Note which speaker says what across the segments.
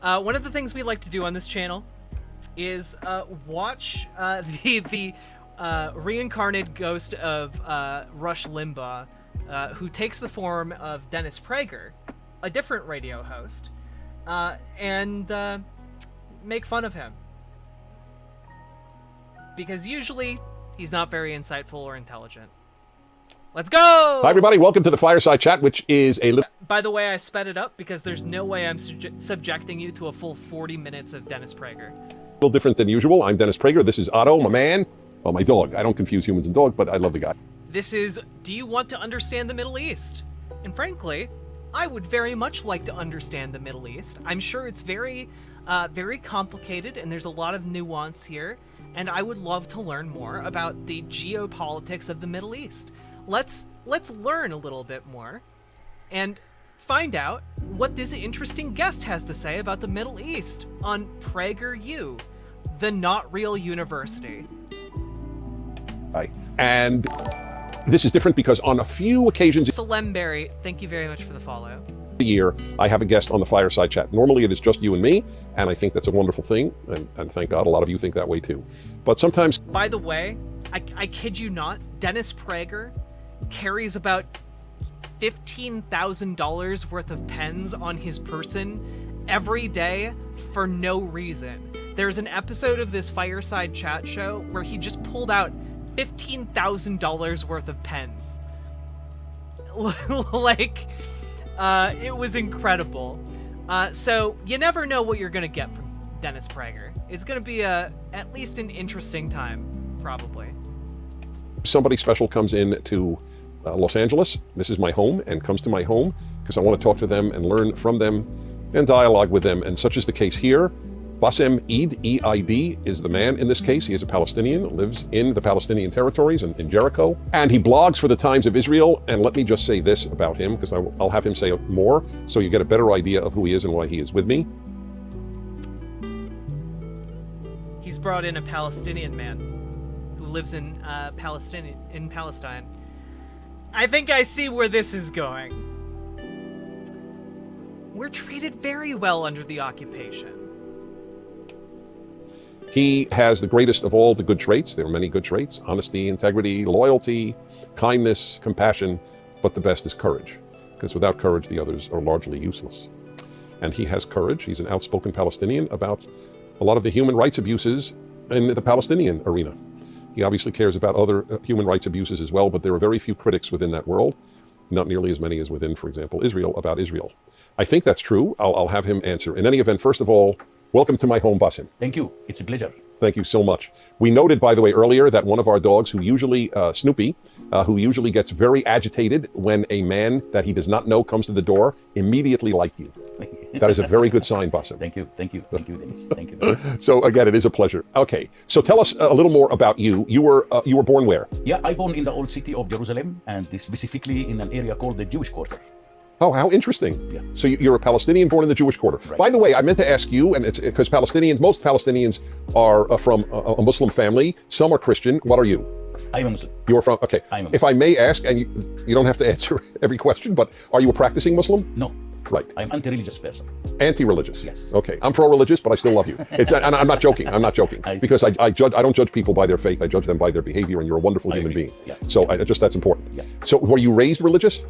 Speaker 1: One of the things we like to do on this channel is watch the reincarnated ghost of Rush Limbaugh, who takes the form of Dennis Prager, a different radio host, and make fun of him. Because usually, he's not very insightful or intelligent. Let's go!
Speaker 2: Hi, everybody. Welcome to the Fireside Chat, which is a...
Speaker 1: By the way, I sped it up because there's no way I'm subjecting you to a full 40 minutes of Dennis Prager.
Speaker 2: A little different than usual. I'm Dennis Prager. This is Otto, my man. Well, my dog. I don't confuse humans and dogs, but I love the guy.
Speaker 1: This is, do you want to understand the Middle East? And frankly, I would very much like to understand the Middle East. I'm sure it's very complicated and there's a lot of nuance here. And I would love to learn more about the geopolitics of the Middle East. Let's learn a little bit more and find out what this interesting guest has to say about the Middle East on PragerU, the not real university.
Speaker 2: Hi. And this is different because on a few occasions
Speaker 1: Salemberry, thank you very much for the follow.
Speaker 2: a year, I have a guest on the Fireside Chat. Normally it is just you and me, and I think that's a wonderful thing, and thank God a lot of you think that way too. But sometimes...
Speaker 1: By the way, I kid you not, Dennis Prager carries about $15,000 worth of pens on his person every day for no reason. There's an episode of this Fireside Chat show where he just pulled out $15,000 worth of pens. Like, it was incredible. So you never know what you're gonna get from Dennis Prager. It's gonna be at least an interesting time, probably.
Speaker 2: Somebody special comes in to Los Angeles. This is my home, and comes to my home because I want to talk to them and learn from them and dialogue with them, and such is the case here. Bassem Eid, E-I-D, is the man in this case. He is a Palestinian, lives in the Palestinian territories and in Jericho, and he blogs for the Times of Israel. And let me just say this about him, because I'll have him say more, so you get a better idea of who he is and why he is with me.
Speaker 1: He's brought in a Palestinian man who lives in Palestine. I think I see where this is going. We're treated very well under the occupation.
Speaker 2: He has the greatest of all the good traits. There are many good traits: honesty, integrity, loyalty, kindness, compassion, but the best is courage, because without courage, the others are largely useless. And he has courage. He's an outspoken Palestinian about a lot of the human rights abuses in the Palestinian arena. He obviously cares about other human rights abuses as well, but there are very few critics within that world, not nearly as many as within, for example, Israel, about Israel. I think that's true. I'll have him answer. In any event, first of all, welcome to my home, Bassem.
Speaker 3: Thank you. It's a pleasure.
Speaker 2: Thank you so much. We noted, by the way, earlier that one of our dogs, who usually, Snoopy, who usually gets very agitated when a man that he does not know comes to the door, immediately liked you. That is a very good sign, Bassem.
Speaker 3: Thank you. Thank you. Thank you, Dennis. Thank you very much.
Speaker 2: So again, it is a pleasure. Okay, so tell us a little more about you. You were born where?
Speaker 3: Yeah, I born in the old city of Jerusalem, and specifically in an area called the Jewish Quarter.
Speaker 2: Oh, how interesting.
Speaker 3: Yeah.
Speaker 2: So you're a Palestinian born in the Jewish quarter.
Speaker 3: Right.
Speaker 2: By the way, I meant to ask you, and it's because most Palestinians are from a Muslim family. Some are Christian. What are you?
Speaker 3: I'm a Muslim.
Speaker 2: You are from, okay.
Speaker 3: I'm a
Speaker 2: If I may ask, and you don't have to answer every question, but are you a practicing Muslim?
Speaker 3: No.
Speaker 2: Right.
Speaker 3: I'm anti-religious person.
Speaker 2: Anti-religious?
Speaker 3: Yes.
Speaker 2: Okay. I'm pro-religious, but I still love you. And I'm not joking. I'm not joking. Because I don't judge people by their faith. I judge them by their behavior, and you're a wonderful human being.
Speaker 3: Yeah.
Speaker 2: So that's important.
Speaker 3: Yeah.
Speaker 2: So were you raised religious?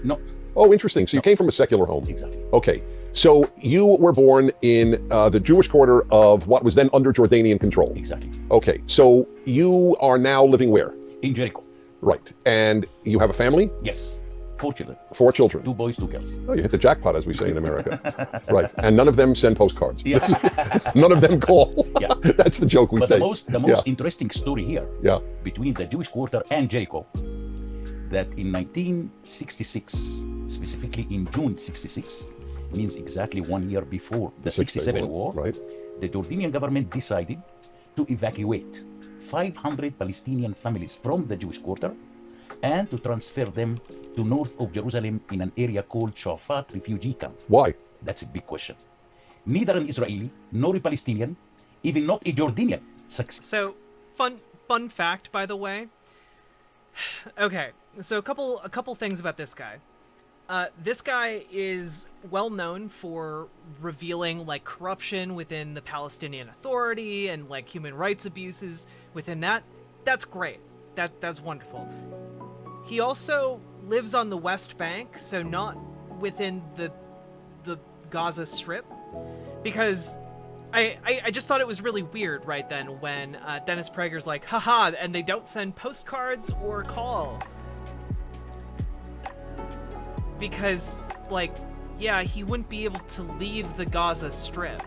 Speaker 3: No.
Speaker 2: Oh, interesting. So you came from a secular home.
Speaker 3: Exactly.
Speaker 2: Okay. So you were born in the Jewish quarter of what was then under Jordanian control.
Speaker 3: Exactly.
Speaker 2: Okay. So you are now living where?
Speaker 3: In Jericho.
Speaker 2: Right. And you have a family?
Speaker 3: Yes. 4 children.
Speaker 2: 4 children.
Speaker 3: 2 boys, 2 girls.
Speaker 2: Oh, you hit the jackpot, as we say in America. Right. And none of them send postcards.
Speaker 3: Yeah.
Speaker 2: None of them call.
Speaker 3: Yeah.
Speaker 2: That's the joke we
Speaker 3: But
Speaker 2: say.
Speaker 3: the most interesting story here,
Speaker 2: Yeah.
Speaker 3: between the Jewish Quarter and Jericho, that in 1966, specifically in June 66, means exactly 1 year before the 67 war,
Speaker 2: right?
Speaker 3: The Jordanian government decided to evacuate 500 Palestinian families from the Jewish Quarter and to transfer them to north of Jerusalem in an area called Shafat refugee camp.
Speaker 2: Why?
Speaker 3: That's a big question. Neither an Israeli nor a Palestinian, even not a Jordanian, succeeded.
Speaker 1: So, fun fact, by the way. Okay, so a couple things about this guy. This guy is well known for revealing like corruption within the Palestinian Authority and like human rights abuses within that. That's great. That's wonderful. He also lives on the West Bank, so not within the Gaza Strip, because I just thought it was really weird right then when Dennis Prager's like, haha, and they don't send postcards or call. Because, like, yeah, he wouldn't be able to leave the Gaza Strip.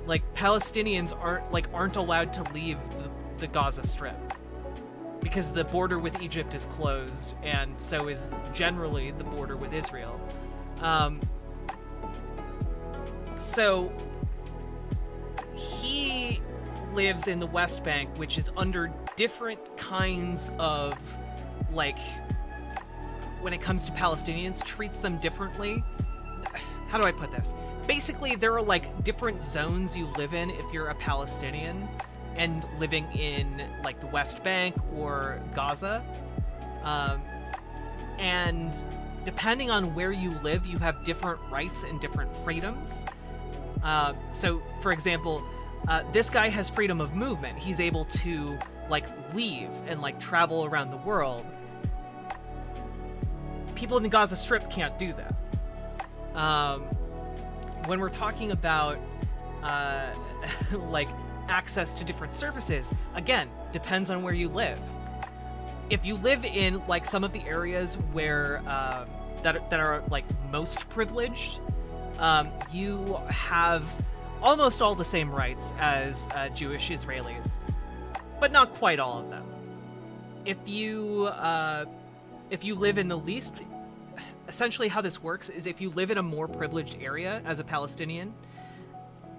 Speaker 1: Like, Palestinians aren't allowed to leave the Gaza Strip. Because the border with Egypt is closed, and so is generally the border with Israel. So he lives in the West Bank, which is under different kinds of, like, when it comes to Palestinians, treats them differently. How do I put this? Basically, there are, like, different zones you live in if you're a Palestinian and living in, like, the West Bank or Gaza. And depending on where you live, you have different rights and different freedoms. So, for example, this guy has freedom of movement. He's able to, like, leave and, like, travel around the world. People in the Gaza Strip can't do that. When we're talking about, like, access to different services, again, depends on where you live. If you live in, like, some of the areas where, that are, like, most privileged, you have almost all the same rights as Jewish Israelis, but not quite all of them. If you live in the least, essentially how this works is if you live in a more privileged area as a Palestinian,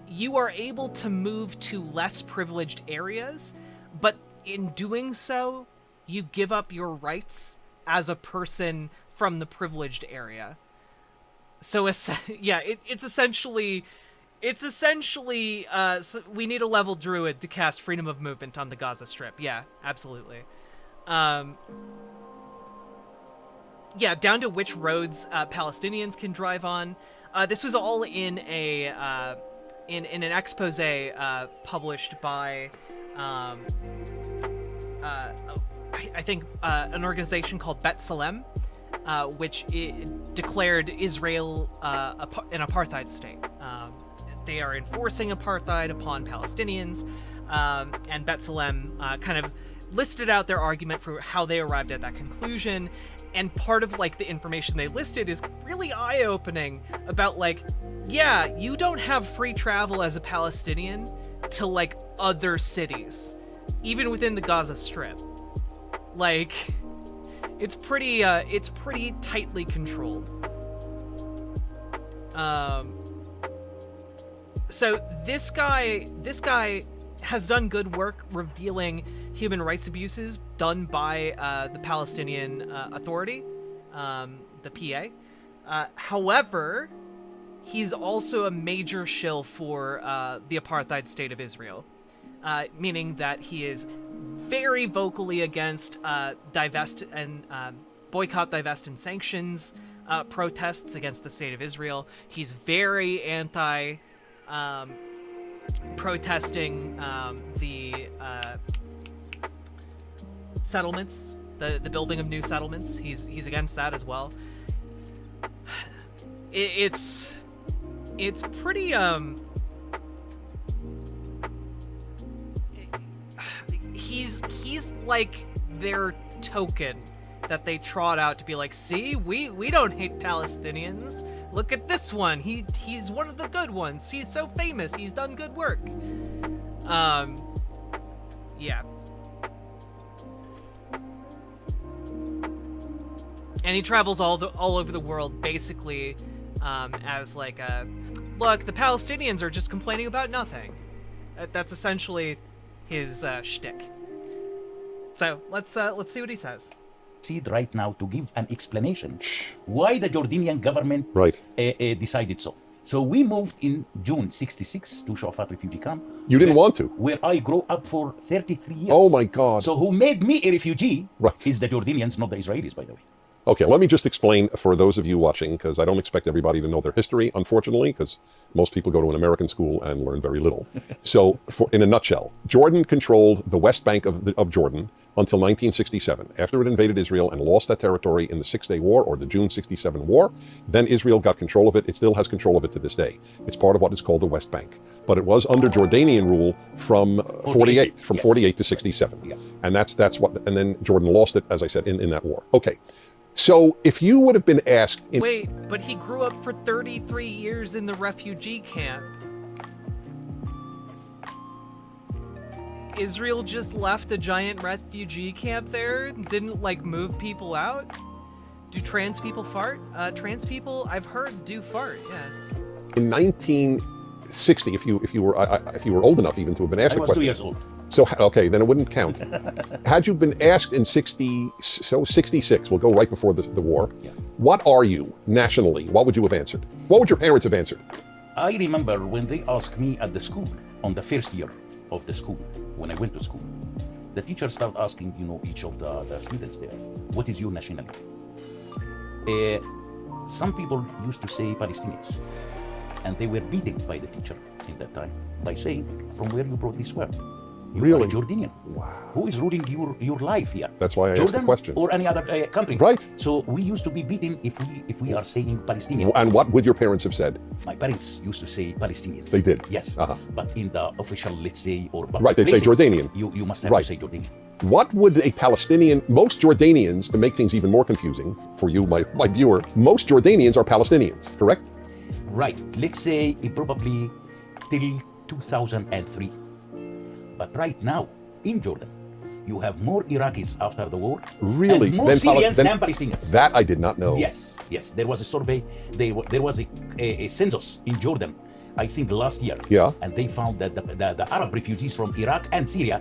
Speaker 1: you are able to move to less privileged areas, but in doing so, you give up your rights as a person from the privileged area. So, yeah, it's essentially, we need a level druid to cast freedom of movement on the Gaza Strip. Yeah, absolutely. Yeah, down to which roads Palestinians can drive on. This was all in a in an expose published by I think an organization called B'Tselem, which declared Israel an apartheid state. They are enforcing apartheid upon Palestinians, and B'Tselem kind of listed out their argument for how they arrived at that conclusion. And part of, like, the information they listed is really eye-opening about, like, yeah, you don't have free travel as a Palestinian to, like, other cities, even within the Gaza Strip. Like, it's pretty tightly controlled. So this guy has done good work revealing human rights abuses done by the Palestinian Authority, the PA. However, he's also a major shill for the apartheid state of Israel, meaning that he is very vocally against divest and boycott, divest, and sanctions protests against the state of Israel. He's very anti protesting the settlements, the building of new settlements. He's against that as well. It's pretty he's like their token that they trot out to be like, see, we don't hate Palestinians. Look at this one. He's one of the good ones. He's so famous. He's done good work. Yeah. And he travels all over the world, basically, as like a, look, the Palestinians are just complaining about nothing. That's essentially his shtick. So let's see what he says.
Speaker 3: Right now to give an explanation why the Jordanian government decided so. So we moved in June '66 to Shafat refugee camp.
Speaker 2: You didn't want to?
Speaker 3: Where I grew up for 33 years.
Speaker 2: Oh my God.
Speaker 3: So who made me a refugee is the Jordanians, not the Israelis, by the way.
Speaker 2: Okay, let me just explain for those of you watching, because I don't expect everybody to know their history, unfortunately, because most people go to an American school and learn very little. So, in a nutshell, Jordan controlled the West Bank of Jordan until 1967. After it invaded Israel and lost that territory in the Six-Day War, or the June 67 war, then Israel got control of it. It still has control of it to this day. It's part of what is called the West Bank. But it was under Jordanian rule from 48 to 67.
Speaker 3: Yeah.
Speaker 2: And that's what, and then Jordan lost it, as I said, in that war. Okay. So if you would have been asked...
Speaker 1: Wait, but he grew up for 33 years in the refugee camp. Israel just left a giant refugee camp there? Didn't, like, move people out? Do trans people fart? Trans people, I've heard, do fart, yeah.
Speaker 2: In 1960, if you were old enough even to have been asked a question...
Speaker 3: I was 2 years old.
Speaker 2: So, okay, then it wouldn't count. Had you been asked in 66, we'll go right before the war,
Speaker 3: Yeah.
Speaker 2: What are you nationally? What would you have answered? What would your parents have answered?
Speaker 3: I remember when they asked me at the school, on the first year of the school, when I went to school, the teacher started asking, each of the students there, what is your nationality? Some people used to say Palestinians, and they were beaten by the teacher in that time by saying, from where you brought this word? You
Speaker 2: Really?
Speaker 3: are Jordanian. Wow. Who is ruling your life here?
Speaker 2: That's why I asked
Speaker 3: Jordan
Speaker 2: the question.
Speaker 3: or any other country?
Speaker 2: Right.
Speaker 3: So we used to be beaten if we are saying Palestinian.
Speaker 2: And what would your parents have said?
Speaker 3: My parents used to say Palestinians.
Speaker 2: They did?
Speaker 3: Yes.
Speaker 2: Uh-huh.
Speaker 3: But in the official, let's say, or
Speaker 2: Right, they'd say Jordanian.
Speaker 3: You must have
Speaker 2: Right.
Speaker 3: to say Jordanian.
Speaker 2: What would a Palestinian, most Jordanians, to make things even more confusing for you, my viewer, most Jordanians are Palestinians, correct?
Speaker 3: Right. Let's say it probably till 2003. But right now, in Jordan, you have more Iraqis after the war.
Speaker 2: Really?
Speaker 3: And more
Speaker 2: Than
Speaker 3: Syrians
Speaker 2: than-
Speaker 3: than Palestinians.
Speaker 2: That I did not know.
Speaker 3: Yes. There was a survey. There was a census in Jordan, I think last year.
Speaker 2: Yeah.
Speaker 3: And they found that the Arab refugees from Iraq and Syria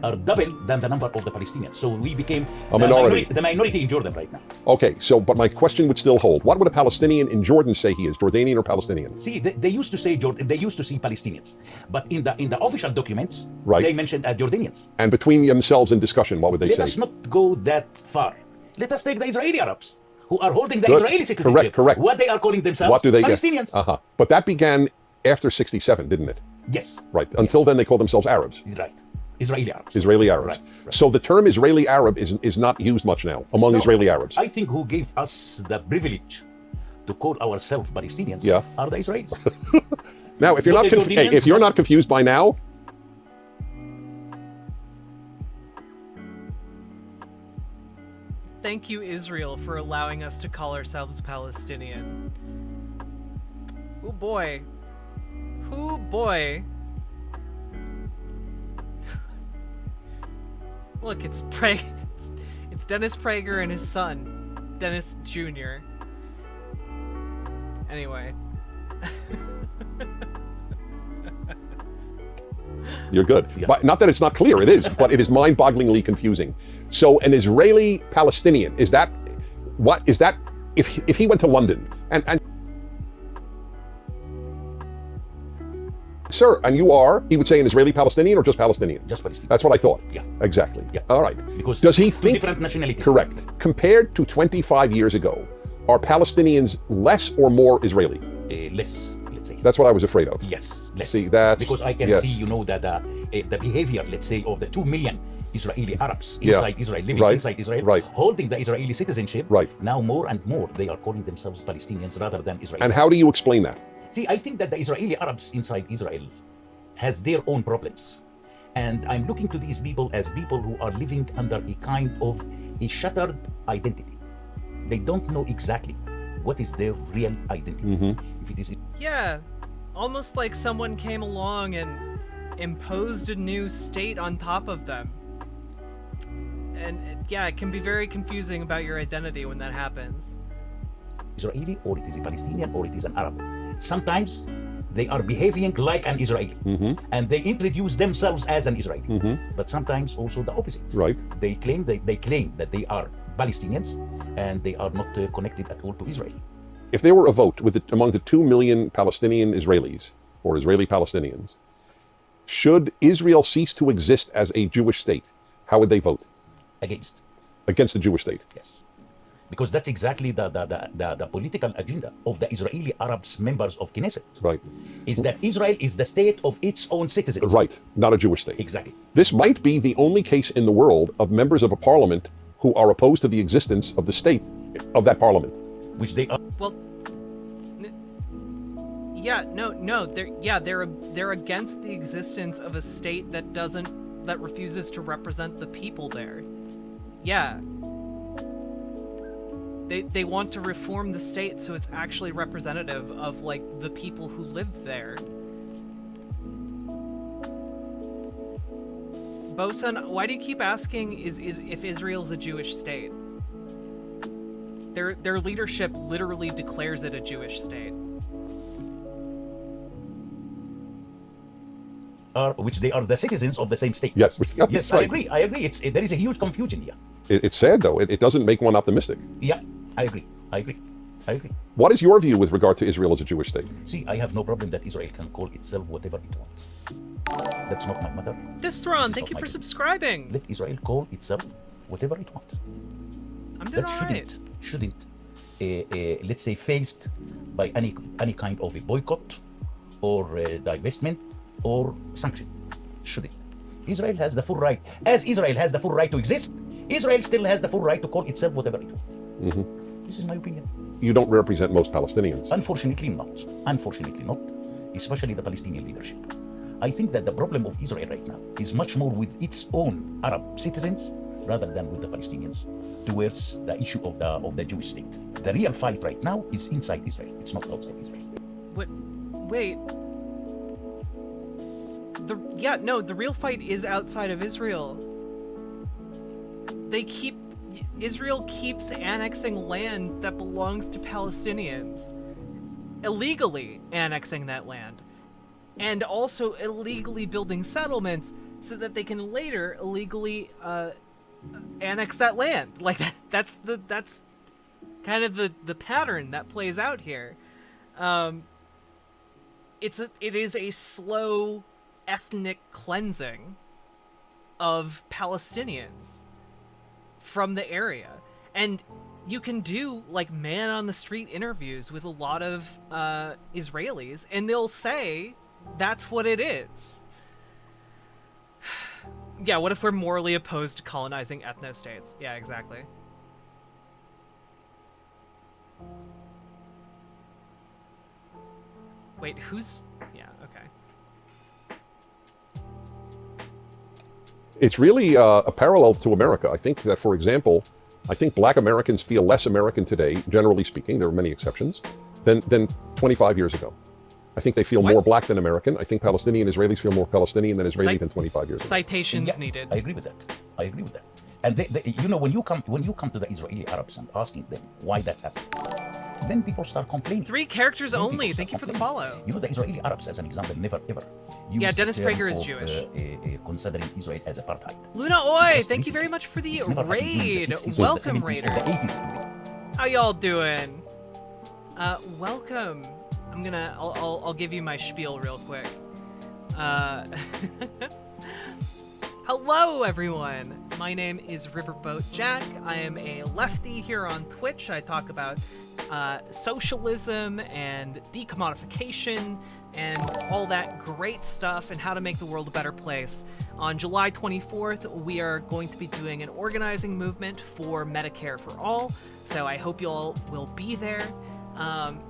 Speaker 3: are double than the number of the Palestinians. So we became
Speaker 2: A minority.
Speaker 3: The minority in Jordan right now.
Speaker 2: Okay, so, but my question would still hold. What would a Palestinian in Jordan say he is, Jordanian or Palestinian?
Speaker 3: See, they used to say Jordan. They used to see Palestinians, but in the official documents,
Speaker 2: Right.
Speaker 3: they mentioned Jordanians.
Speaker 2: And between themselves in discussion, what would they
Speaker 3: Let
Speaker 2: say?
Speaker 3: us not go that far. Let us take the Israeli Arabs who are holding the
Speaker 2: Good.
Speaker 3: Israeli citizenship.
Speaker 2: Correct.
Speaker 3: What they are calling themselves?
Speaker 2: What do they
Speaker 3: Palestinians.
Speaker 2: Uh-huh. But that began after 67, didn't it?
Speaker 3: Yes.
Speaker 2: Right. Until then, they called themselves Arabs.
Speaker 3: Right. Israeli Arabs.
Speaker 2: Israeli Arabs.
Speaker 3: Right.
Speaker 2: So the term Israeli Arab is not used much now among
Speaker 3: No,
Speaker 2: Israeli Arabs.
Speaker 3: I think who gave us the privilege to call ourselves Palestinians
Speaker 2: Yeah.
Speaker 3: are the Israelis.
Speaker 2: Now, if you're
Speaker 3: Not
Speaker 2: not
Speaker 3: the
Speaker 2: hey, if
Speaker 3: Jordanians,
Speaker 2: you're
Speaker 3: no.
Speaker 2: not confused by now,
Speaker 1: Thank you, Israel, for allowing us to call ourselves Palestinian. Oh boy. Oh boy. Look, it's Dennis Prager and his son, Dennis Jr. Anyway.
Speaker 2: you're good.
Speaker 3: Yeah.
Speaker 2: But not that it's not clear, it is, but it is mind-bogglingly confusing. So an Israeli Palestinian, is that if he went to London and sir, and you are, he would say an Israeli Palestinian or just Palestinian?
Speaker 3: Just Palestinians.
Speaker 2: That's what I thought.
Speaker 3: Yeah.
Speaker 2: Exactly.
Speaker 3: Yeah.
Speaker 2: All right.
Speaker 3: Because
Speaker 2: Does he
Speaker 3: two
Speaker 2: think
Speaker 3: different nationalities.
Speaker 2: correct? Compared to 25 years ago, are Palestinians less or more Israeli?
Speaker 3: Less, let's say.
Speaker 2: That's what I was afraid of.
Speaker 3: Yes, less.
Speaker 2: See, that's
Speaker 3: because I can
Speaker 2: yes.
Speaker 3: see, that the behavior, let's say, of the 2 million Israeli Arabs
Speaker 2: Yeah.
Speaker 3: inside Israel, living
Speaker 2: Right.
Speaker 3: inside Israel,
Speaker 2: Right.
Speaker 3: holding the Israeli citizenship.
Speaker 2: Right.
Speaker 3: Now, more and more, they are calling themselves Palestinians rather than Israelis.
Speaker 2: And how do you explain that?
Speaker 3: See, I think that the Israeli Arabs inside Israel has their own problems. And I'm looking to these people as people who are living under a kind of a shattered identity. They don't know exactly what is their real identity. If it is
Speaker 1: Yeah, almost like someone came along and imposed a new state on top of them. And yeah, it can be very confusing about your identity when that happens.
Speaker 3: Israeli, or it is a Palestinian, or it is an Arab. Sometimes they are behaving like an Israeli, and they introduce themselves as an Israeli. But sometimes also the opposite.
Speaker 2: Right.
Speaker 3: They claim that they are Palestinians, and they are not connected at all to Israel.
Speaker 2: If there were a vote among the 2 million Palestinian Israelis, or Israeli Palestinians, should Israel cease to exist as a Jewish state, how would they vote?
Speaker 3: Against,
Speaker 2: Against the Jewish state.
Speaker 3: yes, because that's exactly the political agenda of the Israeli Arabs members of Knesset.
Speaker 2: Right.
Speaker 3: Is that Israel is the state of its own citizens.
Speaker 2: Right. Not a Jewish state.
Speaker 3: Exactly.
Speaker 2: This might be the only case in the world of members of a parliament who are opposed to the existence of the state of that parliament.
Speaker 3: Which they are.
Speaker 1: Well, they're against the existence of a state that refuses to represent the people there. Yeah. They want to reform the state so it's actually representative of, like, the people who live there. Bosun, why do you keep asking is if Israel's a Jewish state? Their leadership literally declares it a Jewish state.
Speaker 3: Which they are the citizens of the same state.
Speaker 2: Yes.
Speaker 3: Yes,
Speaker 2: right.
Speaker 3: I agree. There is a huge confusion here.
Speaker 2: It's sad, though. It doesn't make one optimistic.
Speaker 3: Yeah, I agree.
Speaker 2: What is your view with regard to Israel as a Jewish state?
Speaker 3: See, I have no problem that Israel can call itself whatever it wants. That's not my matter.
Speaker 1: Distron, thank you for subscribing.
Speaker 3: Let Israel call itself whatever it wants.
Speaker 1: I'm doing
Speaker 3: That
Speaker 1: alright.
Speaker 3: shouldn't let's say, faced by any kind of a boycott or divestment or sanction. Shouldn't. Israel has the full right. As Israel has the full right to exist, Israel still has the full right to call itself whatever it wants.
Speaker 2: Mm-hmm.
Speaker 3: This is my opinion.
Speaker 2: You don't represent most Palestinians.
Speaker 3: Unfortunately not, especially the Palestinian leadership. I think that the problem of Israel right now is much more with its own Arab citizens rather than with the Palestinians towards the issue of the Jewish state. The real fight right now is inside Israel. It's not outside Israel.
Speaker 1: Wait. The real fight is outside of Israel. Israel keeps annexing land that belongs to Palestinians, illegally annexing that land, and also illegally building settlements so that they can later illegally annex that land. Like that's kind of the pattern that plays out here. It is a slow ethnic cleansing of Palestinians from the area, and you can do like man on the street interviews with a lot of Israelis, and they'll say that's what it is. Yeah, what if we're morally opposed to colonizing ethno-states? Yeah, exactly. Wait, who's... Yeah, okay.
Speaker 2: It's really a parallel to America. I think that, for example, black Americans feel less American today, generally speaking, there are many exceptions, than 25 years ago. I think they feel more black than American. I think Palestinian Israelis feel more Palestinian than Israeli than 25 years ago.
Speaker 1: Citations needed.
Speaker 3: I agree with that. And when you come to the Israeli Arabs and asking them why that's happening, then people start complaining.
Speaker 1: 3 characters only. Thank you for the follow.
Speaker 3: You know, the Israeli Arabs, as an example, never ever used
Speaker 1: Dennis
Speaker 3: the term
Speaker 1: Prager is
Speaker 3: of,
Speaker 1: Jewish.
Speaker 3: Considering Israel as apartheid.
Speaker 1: Luna Oi,
Speaker 3: Because
Speaker 1: thank you very much for the
Speaker 3: it's never happened during the
Speaker 1: raid.
Speaker 3: 60s or the
Speaker 1: Welcome,
Speaker 3: 70s or
Speaker 1: raiders.
Speaker 3: the 80s even.
Speaker 1: How y'all doing? Welcome. I'll give you my spiel real quick. Hello, everyone. My name is Riverboat Jack. I am a lefty here on Twitch. I talk about socialism and decommodification and all that great stuff and how to make the world a better place. On July 24th, we are going to be doing an organizing movement for Medicare for All, so I hope you all will be there. I'm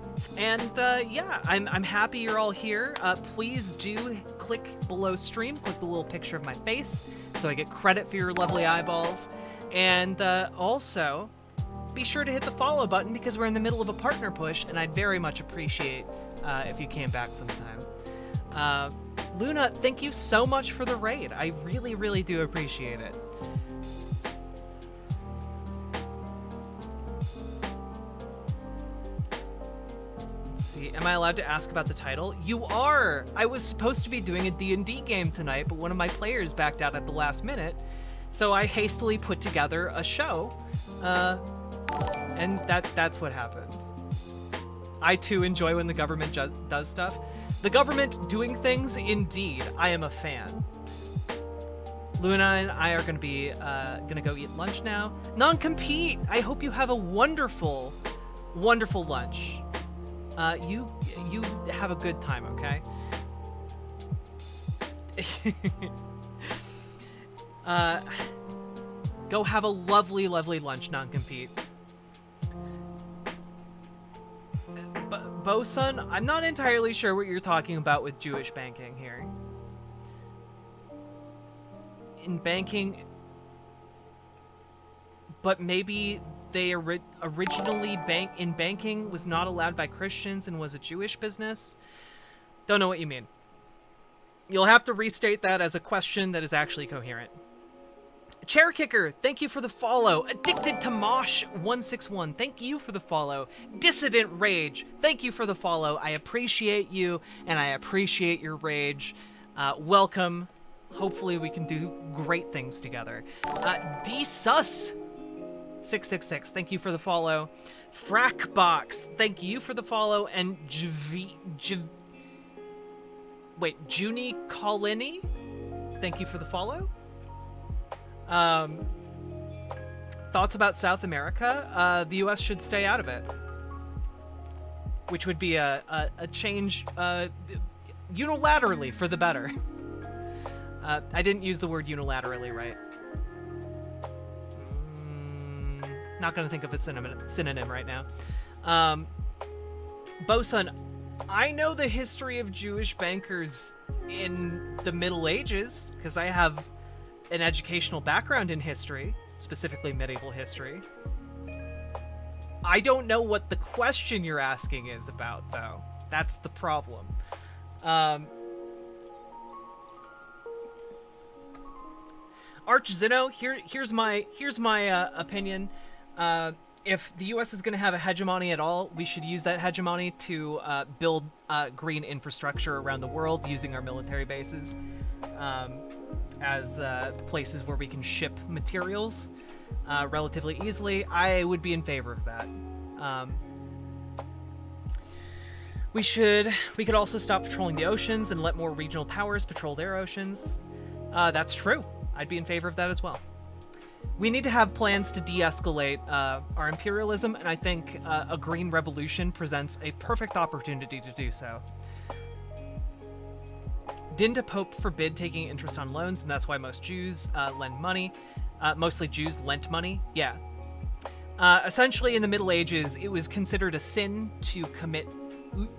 Speaker 1: happy you're all here. Please do click below stream, click the little picture of my face, so I get credit for your lovely eyeballs. And also, be sure to hit the follow button because we're in the middle of a partner push, and I'd very much appreciate if you came back sometime. Luna, thank you so much for the raid. I really, really do appreciate it. Am I allowed to ask about the title? You are! I was supposed to be doing a D&D game tonight, but one of my players backed out at the last minute, so I hastily put together a show, and that's what happened. I too enjoy when the government does stuff. The government doing things, indeed, I am a fan. Luna and I are gonna go eat lunch now. Non-compete. I hope you have a wonderful, wonderful lunch. You have a good time, okay? Go have a lovely, lovely lunch, non-compete. Bosun, I'm not entirely sure what you're talking about with Jewish banking here. In banking, but maybe they originally banking was not allowed by Christians and was a Jewish business. Don't know what you mean. You'll have to restate that as a question that is actually coherent. Chair Kicker, thank you for the follow. Addicted to Mosh 161, thank you for the follow. Dissident Rage, thank you for the follow. I appreciate you and I appreciate your rage. Welcome. Hopefully we can do great things together. DSUS 666, thank you for the follow. Frackbox, thank you for the follow. And Junie Colini, thank you for the follow. Thoughts about South America? The U.S. should stay out of it, which would be a change unilaterally for the better. I didn't use the word unilaterally right. Not gonna think of a synonym right now. Bosun, I know the history of Jewish bankers in the Middle Ages because I have an educational background in history, specifically medieval history. I don't know what the question you're asking is about, though. That's the problem. Arch Zeno, here's my opinion. If the U.S. is going to have a hegemony at all, we should use that hegemony to build green infrastructure around the world using our military bases as places where we can ship materials relatively easily. I would be in favor of that. We could also stop patrolling the oceans and let more regional powers patrol their oceans. That's true. I'd be in favor of that as well. We need to have plans to de-escalate our imperialism, and I think a green revolution presents a perfect opportunity to do so. Didn't a pope forbid taking interest on loans, and that's why most Jews lend money? Mostly Jews lent money? Yeah. Essentially, in the Middle Ages, it was considered a sin to commit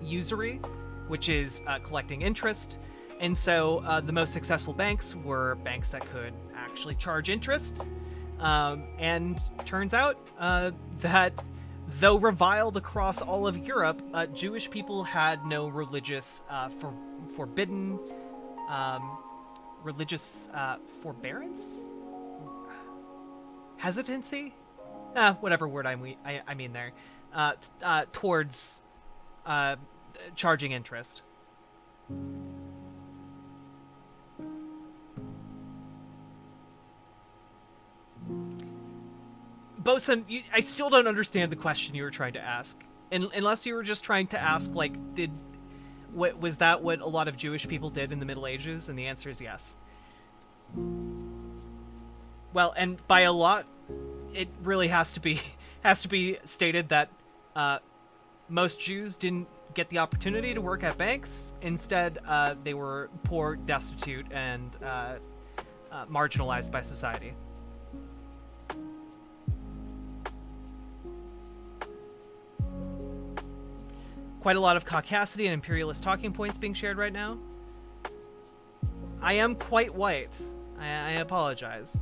Speaker 1: usury, which is collecting interest. And so the most successful banks were banks that could actually charge interest. And turns out that though reviled across all of Europe, Jewish people had no religious forbidden religious forbearance? Hesitancy? Whatever word I mean there. Towards charging interest. Bosun, I still don't understand the question you were trying to ask. Unless you were just trying to ask, like, was that what a lot of Jewish people did in the Middle Ages? And the answer is yes. Well, and by a lot, it really has to be stated that most Jews didn't get the opportunity to work at banks. Instead, they were poor, destitute, and marginalized by society. Quite a lot of caucasity and imperialist talking points being shared right now. I am quite white. I apologize.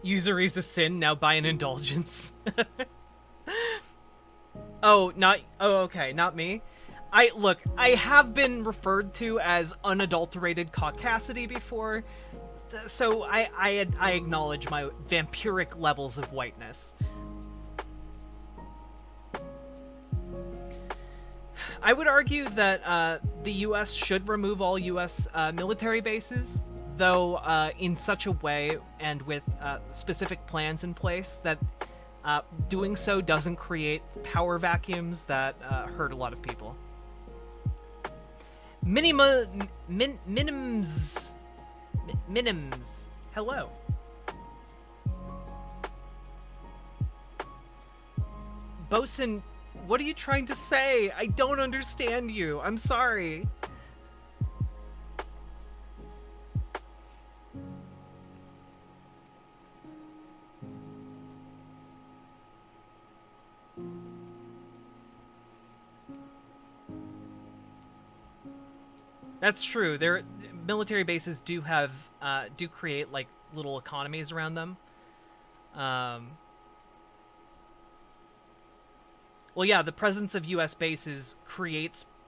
Speaker 1: Usury's a sin, now buy an indulgence. Okay, not me. I have been referred to as unadulterated caucasity before, so I acknowledge my vampiric levels of whiteness. I would argue that the U.S. should remove all U.S. Military bases, though in such a way and with specific plans in place that doing so doesn't create power vacuums that hurt a lot of people. Minims. Hello. Bosun, what are you trying to say? I don't understand you. I'm sorry. That's true. Their military bases do have do create like little economies around them. Well, yeah, the presence of U.S. bases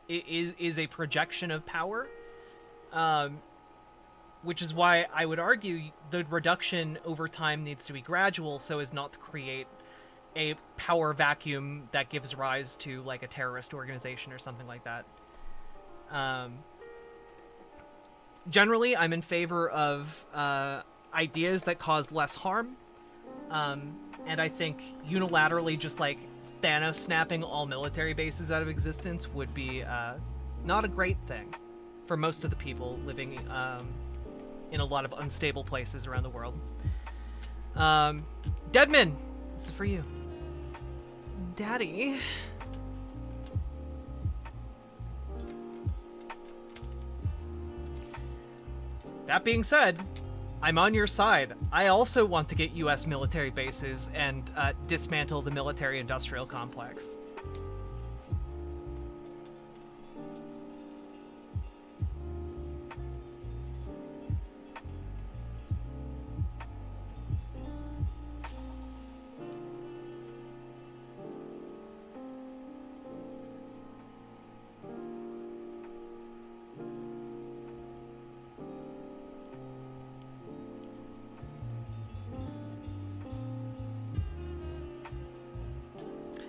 Speaker 1: is a projection of power, which is why I would argue the reduction over time needs to be gradual so as not to create a power vacuum that gives rise to like a terrorist organization or something like that. Generally, I'm in favor of ideas that cause less harm, and I think unilaterally just like Thanos snapping all military bases out of existence would be not a great thing for most of the people living in a lot of unstable places around the world. Deadman, this is for you. Daddy. That being said, I'm on your side. I also want to get U.S. military bases and dismantle the military-industrial complex.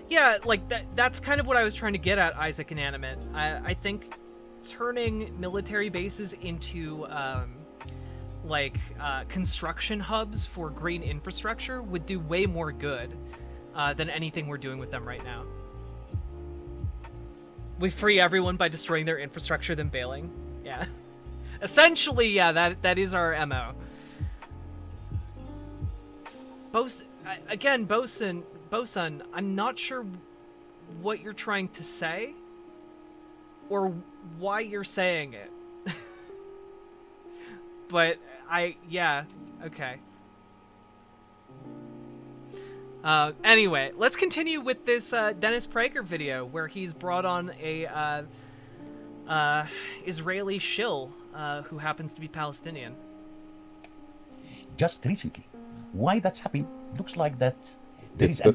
Speaker 1: Yeah, like that's kind of what I was trying to get at, Isaac Inanimate. I think turning military bases into construction hubs for green infrastructure would do way more good than anything we're doing with them right now. We free everyone by destroying their infrastructure, then bailing. Yeah. Essentially, yeah, that is our MO. Bosun, I'm not sure what you're trying to say or why you're saying it. But yeah, okay. Anyway, let's continue with this Dennis Prager video where he's brought on a Israeli shill who happens to be Palestinian.
Speaker 3: Just recently, why that's happening? Looks like that there is an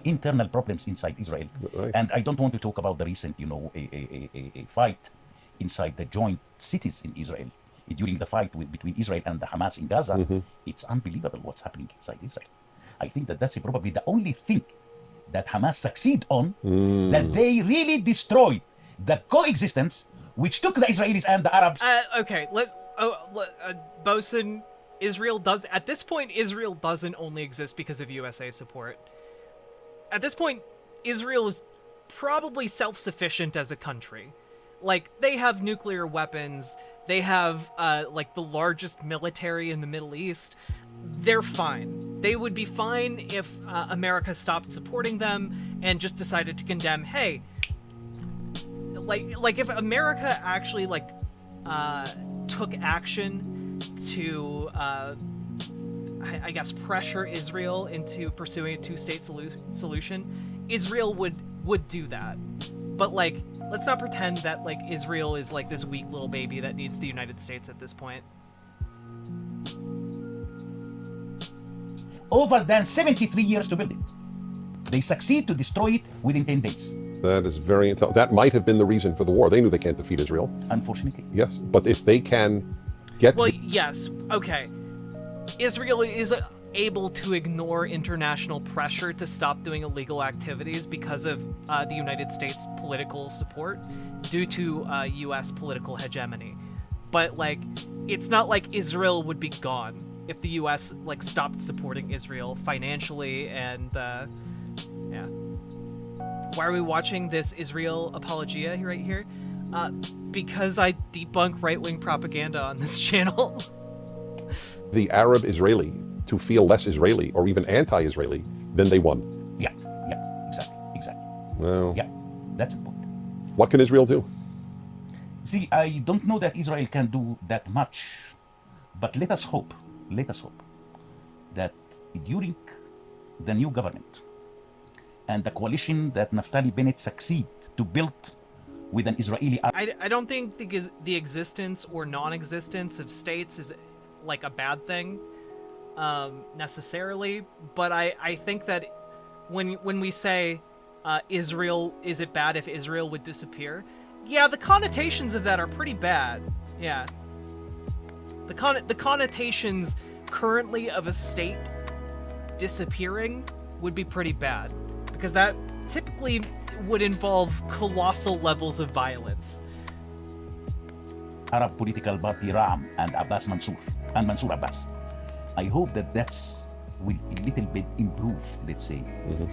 Speaker 3: internal problems inside Israel,
Speaker 2: right.
Speaker 3: And I don't want to talk about the recent, a fight inside the joint cities in Israel during the fight between Israel and the Hamas in Gaza.
Speaker 2: Mm-hmm.
Speaker 3: It's unbelievable what's happening inside Israel. I think that's probably the only thing that Hamas succeed on, that they really destroyed the coexistence which took the Israelis and the Arabs.
Speaker 1: Okay, Bosun, Israel doesn't only exist because of USA support. At this point, Israel is probably self-sufficient as a country. Like, they have nuclear weapons, they have, the largest military in the Middle East. They're fine. They would be fine if America stopped supporting them and just decided to condemn, hey, like if America actually, took action to, I guess, pressure Israel into pursuing a two-state solution, Israel would do that. But, let's not pretend that, Israel is, this weak little baby that needs the United States at this point.
Speaker 3: Over than 73 years to build it. They succeed to destroy it within 10 days.
Speaker 2: That is very intelligent. That might have been the reason for the war. They knew they can't defeat Israel.
Speaker 3: Unfortunately.
Speaker 2: Yes, but if they can get...
Speaker 1: Well, yes, okay. Israel is able to ignore international pressure to stop doing illegal activities because of the United States political support due to U.S. political hegemony. But like, it's not like Israel would be gone if the U.S. like stopped supporting Israel financially and yeah. Why are we watching this Israel apologia right here? Because I debunk right-wing propaganda on this channel.
Speaker 2: The Arab Israeli to feel less Israeli or even anti-Israeli than they won.
Speaker 3: Yeah, exactly.
Speaker 2: Well,
Speaker 3: Yeah, that's the point.
Speaker 2: what can Israel do?
Speaker 3: See, I don't know that Israel can do that much, but let us hope that during the new government and the coalition that Naftali Bennett succeed to build with an Israeli army.
Speaker 1: I don't think the existence or non-existence of states is like a bad thing necessarily, but I think that when we say Israel, is it bad if Israel would disappear? Yeah, the connotations of that are pretty bad. Yeah. The connotations currently of a state disappearing would be pretty bad, because that typically would involve colossal levels of violence.
Speaker 3: Arab political party Ram and Mansour Abbas. I hope that's will a little bit improve, let's say,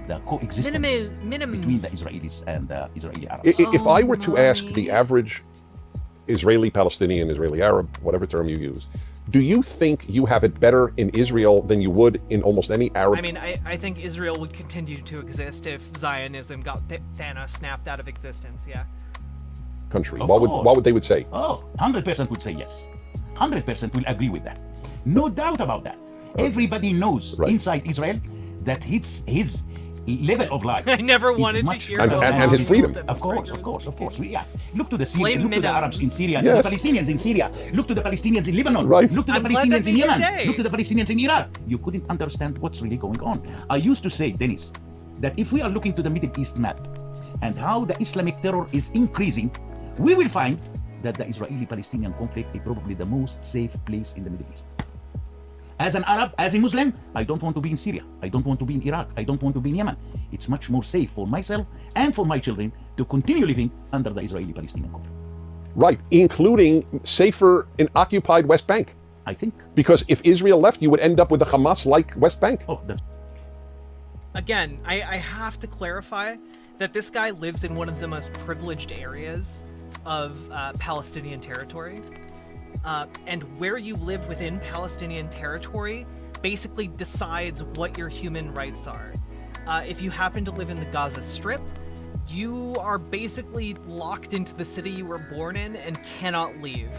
Speaker 3: the coexistence between the Israelis and the Israeli Arabs.
Speaker 2: If I were to ask the average Israeli Palestinian, Israeli Arab, whatever term you use, do you think you have it better in Israel than you would in almost any Arab?
Speaker 1: I mean, I think Israel would continue to exist if Zionism got Thanos snapped out of existence, yeah.
Speaker 2: Country.
Speaker 3: Of
Speaker 2: What
Speaker 3: course.
Speaker 2: would they would say?
Speaker 3: Oh, 100% would say yes. 100% will agree with that. No doubt about that. Everybody knows inside Israel that his level of life
Speaker 1: I never
Speaker 3: is
Speaker 1: wanted to
Speaker 3: much
Speaker 1: hear
Speaker 3: better
Speaker 1: about
Speaker 2: and his freedom.
Speaker 3: Of course. Yeah. Look to the
Speaker 1: Blame
Speaker 3: look to the
Speaker 1: minimums.
Speaker 3: Arabs in Syria,
Speaker 2: Yes.
Speaker 3: look to the Palestinians in Syria, look to the Palestinians in Lebanon,
Speaker 2: Right.
Speaker 3: look to the
Speaker 1: I'm glad
Speaker 3: Palestinians
Speaker 1: that
Speaker 3: in
Speaker 1: made your
Speaker 3: Yemen,
Speaker 1: day.
Speaker 3: look to the Palestinians in Iraq. You couldn't understand what's really going on. I used to say, Dennis, that if we are looking to the Middle East map and how the Islamic terror is increasing, we will find that the Israeli-Palestinian conflict is probably the most safe place in the Middle East. As an Arab, as a Muslim, I don't want to be in Syria. I don't want to be in Iraq. I don't want to be in Yemen. It's much more safe for myself and for my children to continue living under the Israeli-Palestinian conflict.
Speaker 2: Right, including safer in occupied West Bank.
Speaker 3: I think.
Speaker 2: Because if Israel left, you would end up with a Hamas-like West Bank.
Speaker 3: Oh, that's
Speaker 1: Again, I have to clarify that this guy lives in one of the most privileged areas of Palestinian territory. And where you live within Palestinian territory basically decides what your human rights are. If you happen to live in the Gaza Strip, you are basically locked into the city you were born in and cannot leave.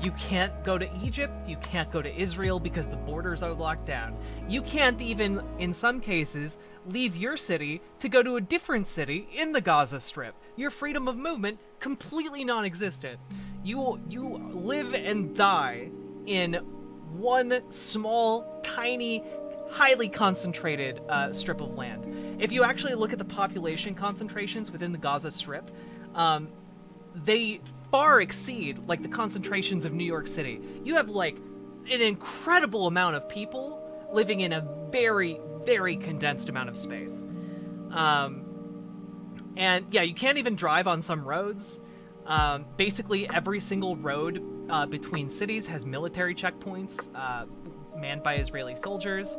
Speaker 1: You can't go to Egypt, you can't go to Israel because the borders are locked down. You can't even, in some cases, leave your city to go to a different city in the Gaza Strip. Your freedom of movement completely non-existent. You live and die in one small, tiny, highly concentrated strip of land. If you actually look at the population concentrations within the Gaza Strip, they far exceed like the concentrations of New York City. You have like an incredible amount of people living in a very, very condensed amount of space. And yeah, you can't even drive on some roads. Basically every single road between cities has military checkpoints manned by Israeli soldiers.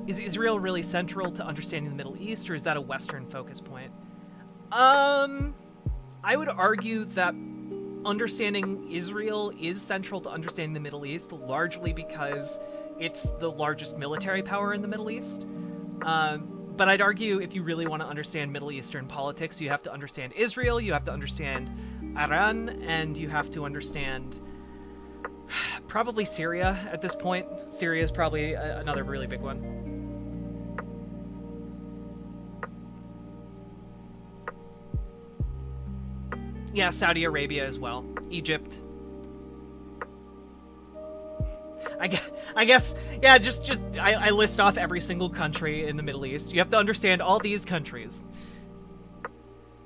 Speaker 1: Is Israel really central to understanding the Middle East, or is that a Western focus point? I would argue that understanding Israel is central to understanding the Middle East, largely because it's the largest military power in the Middle East. But I'd argue if you really want to understand Middle Eastern politics, you have to understand Israel, you have to understand Iran, and you have to understand probably Syria at this point. Syria is probably another really big one. Yeah, Saudi Arabia as well. Egypt. I guess, yeah, I list off every single country in the Middle East. You have to understand all these countries.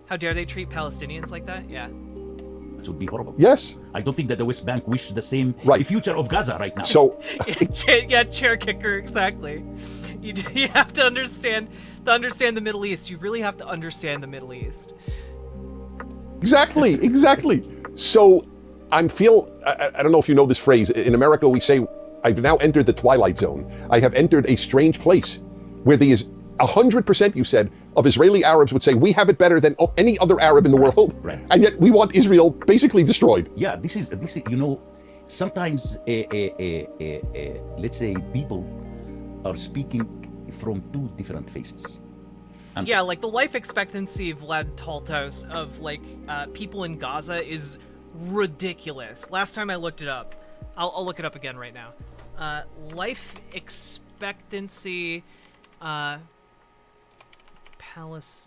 Speaker 1: How dare they treat Palestinians like that? Yeah.
Speaker 3: It would be horrible.
Speaker 2: Yes.
Speaker 3: I don't think that the West Bank wish the same
Speaker 2: Right.
Speaker 3: future of Gaza right now.
Speaker 2: So,
Speaker 1: Yeah, chair kicker, exactly. You have to understand the Middle East. You really have to understand the Middle East.
Speaker 2: exactly. So, I don't know if you know this phrase. In America, we say, I've now entered the twilight zone. I have entered a strange place where there is 100%, you said, of Israeli Arabs would say, we have it better than any other Arab in the world.
Speaker 3: Right.
Speaker 2: And yet we want Israel basically destroyed.
Speaker 3: Yeah, this is sometimes, let's say, people are speaking from two different faces. And
Speaker 1: Yeah, like the life expectancy of Vlad Taltos of people in Gaza is ridiculous. Last time I looked it up, I'll look it up again right now. Life expectancy, let's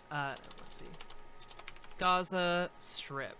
Speaker 1: see, Gaza Strip.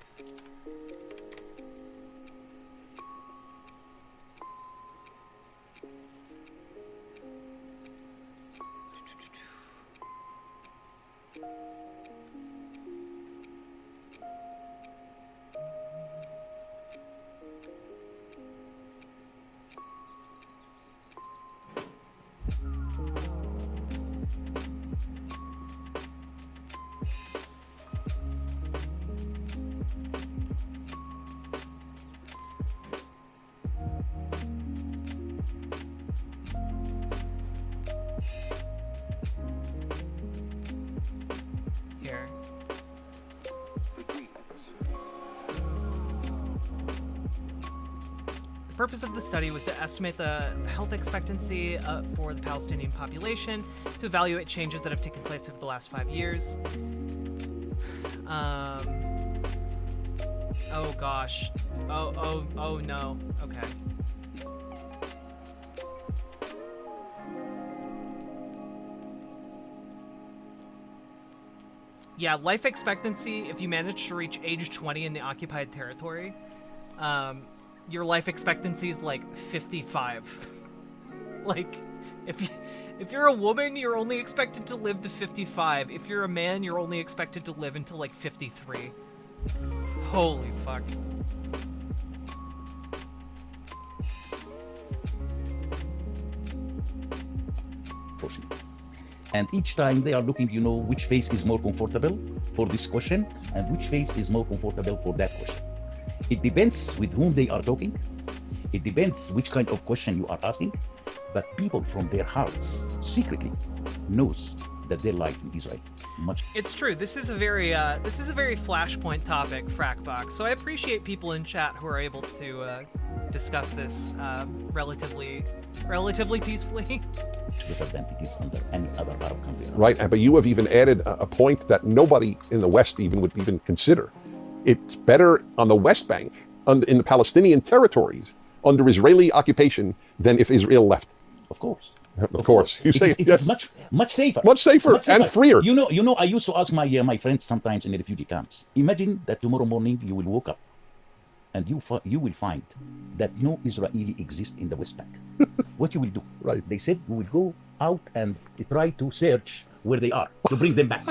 Speaker 1: Here. The purpose of the study was to estimate the health expectancy for the Palestinian population, to evaluate changes that have taken place over the last 5 years. Oh gosh. Oh no. Okay. Yeah, life expectancy, if you manage to reach age 20 in the occupied territory, your life expectancy is like 55. Like, if you're a woman, you're only expected to live to 55. If you're a man, you're only expected to live until like 53. Holy fuck.
Speaker 3: unfortunately. And each time they are looking, which face is more comfortable for this question and which face is more comfortable for that question. It depends with whom they are talking. It depends which kind of question you are asking. But people from their hearts secretly knows that their life in Israel much.
Speaker 1: It's true. This is a very flashpoint topic, Frackbox. So I appreciate people in chat who are able to discuss this relatively peacefully.
Speaker 3: Better than it is under any other Arab country.
Speaker 2: Right, but you have even added a point that nobody in the West would even consider. It's better on the West Bank, in the Palestinian territories, under Israeli occupation, than if Israel left.
Speaker 3: Of course.
Speaker 2: Of course. You say
Speaker 3: it is much safer.
Speaker 2: Much safer and freer.
Speaker 3: I used to ask my friends sometimes in the refugee camps. Imagine that tomorrow morning you will wake up and you will find that no Israeli exists in the West Bank. What you will do?
Speaker 2: Right.
Speaker 3: They said we will go out and try to search where they are to bring them back.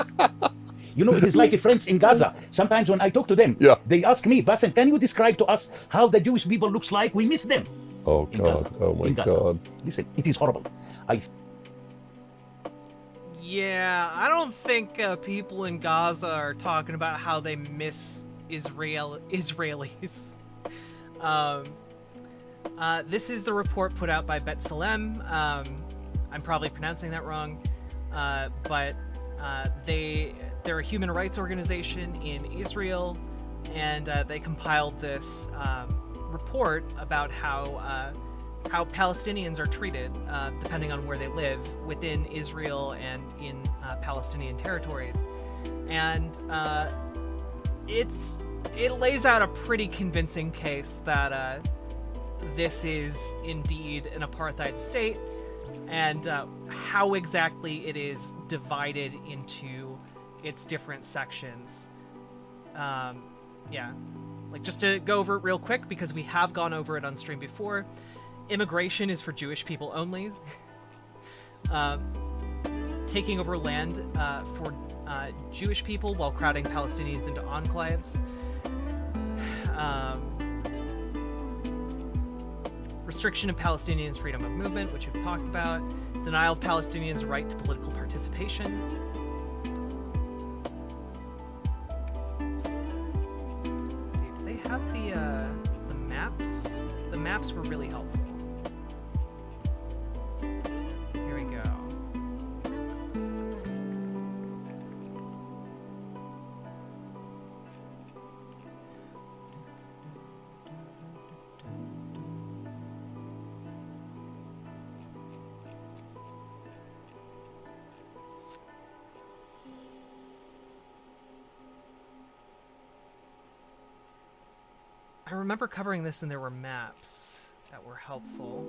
Speaker 3: It is like friends in Gaza. Sometimes when I talk to them, they ask me, Bassem, can you describe to us how the Jewish people looks like? We miss them.
Speaker 2: Oh God! Oh my God!
Speaker 3: Listen, it is horrible.
Speaker 1: Yeah, I don't think people in Gaza are talking about how they miss Israelis. This is the report put out by Bassem. I'm probably pronouncing that wrong, but they're a human rights organization in Israel, and they compiled this report about how Palestinians are treated depending on where they live within Israel and in Palestinian territories, and it lays out a pretty convincing case that this is indeed an apartheid state, and how exactly it is divided into its different sections. Just to go over it real quick, because we have gone over it on stream before. Immigration is for Jewish people only. Taking over land for Jewish people while crowding Palestinians into enclaves. restriction of Palestinians' freedom of movement, which we've talked about, denial of Palestinians' right to political participation. Let's see, do they have the maps? The maps were really helpful. Here we go. I remember covering this and there were maps that were helpful.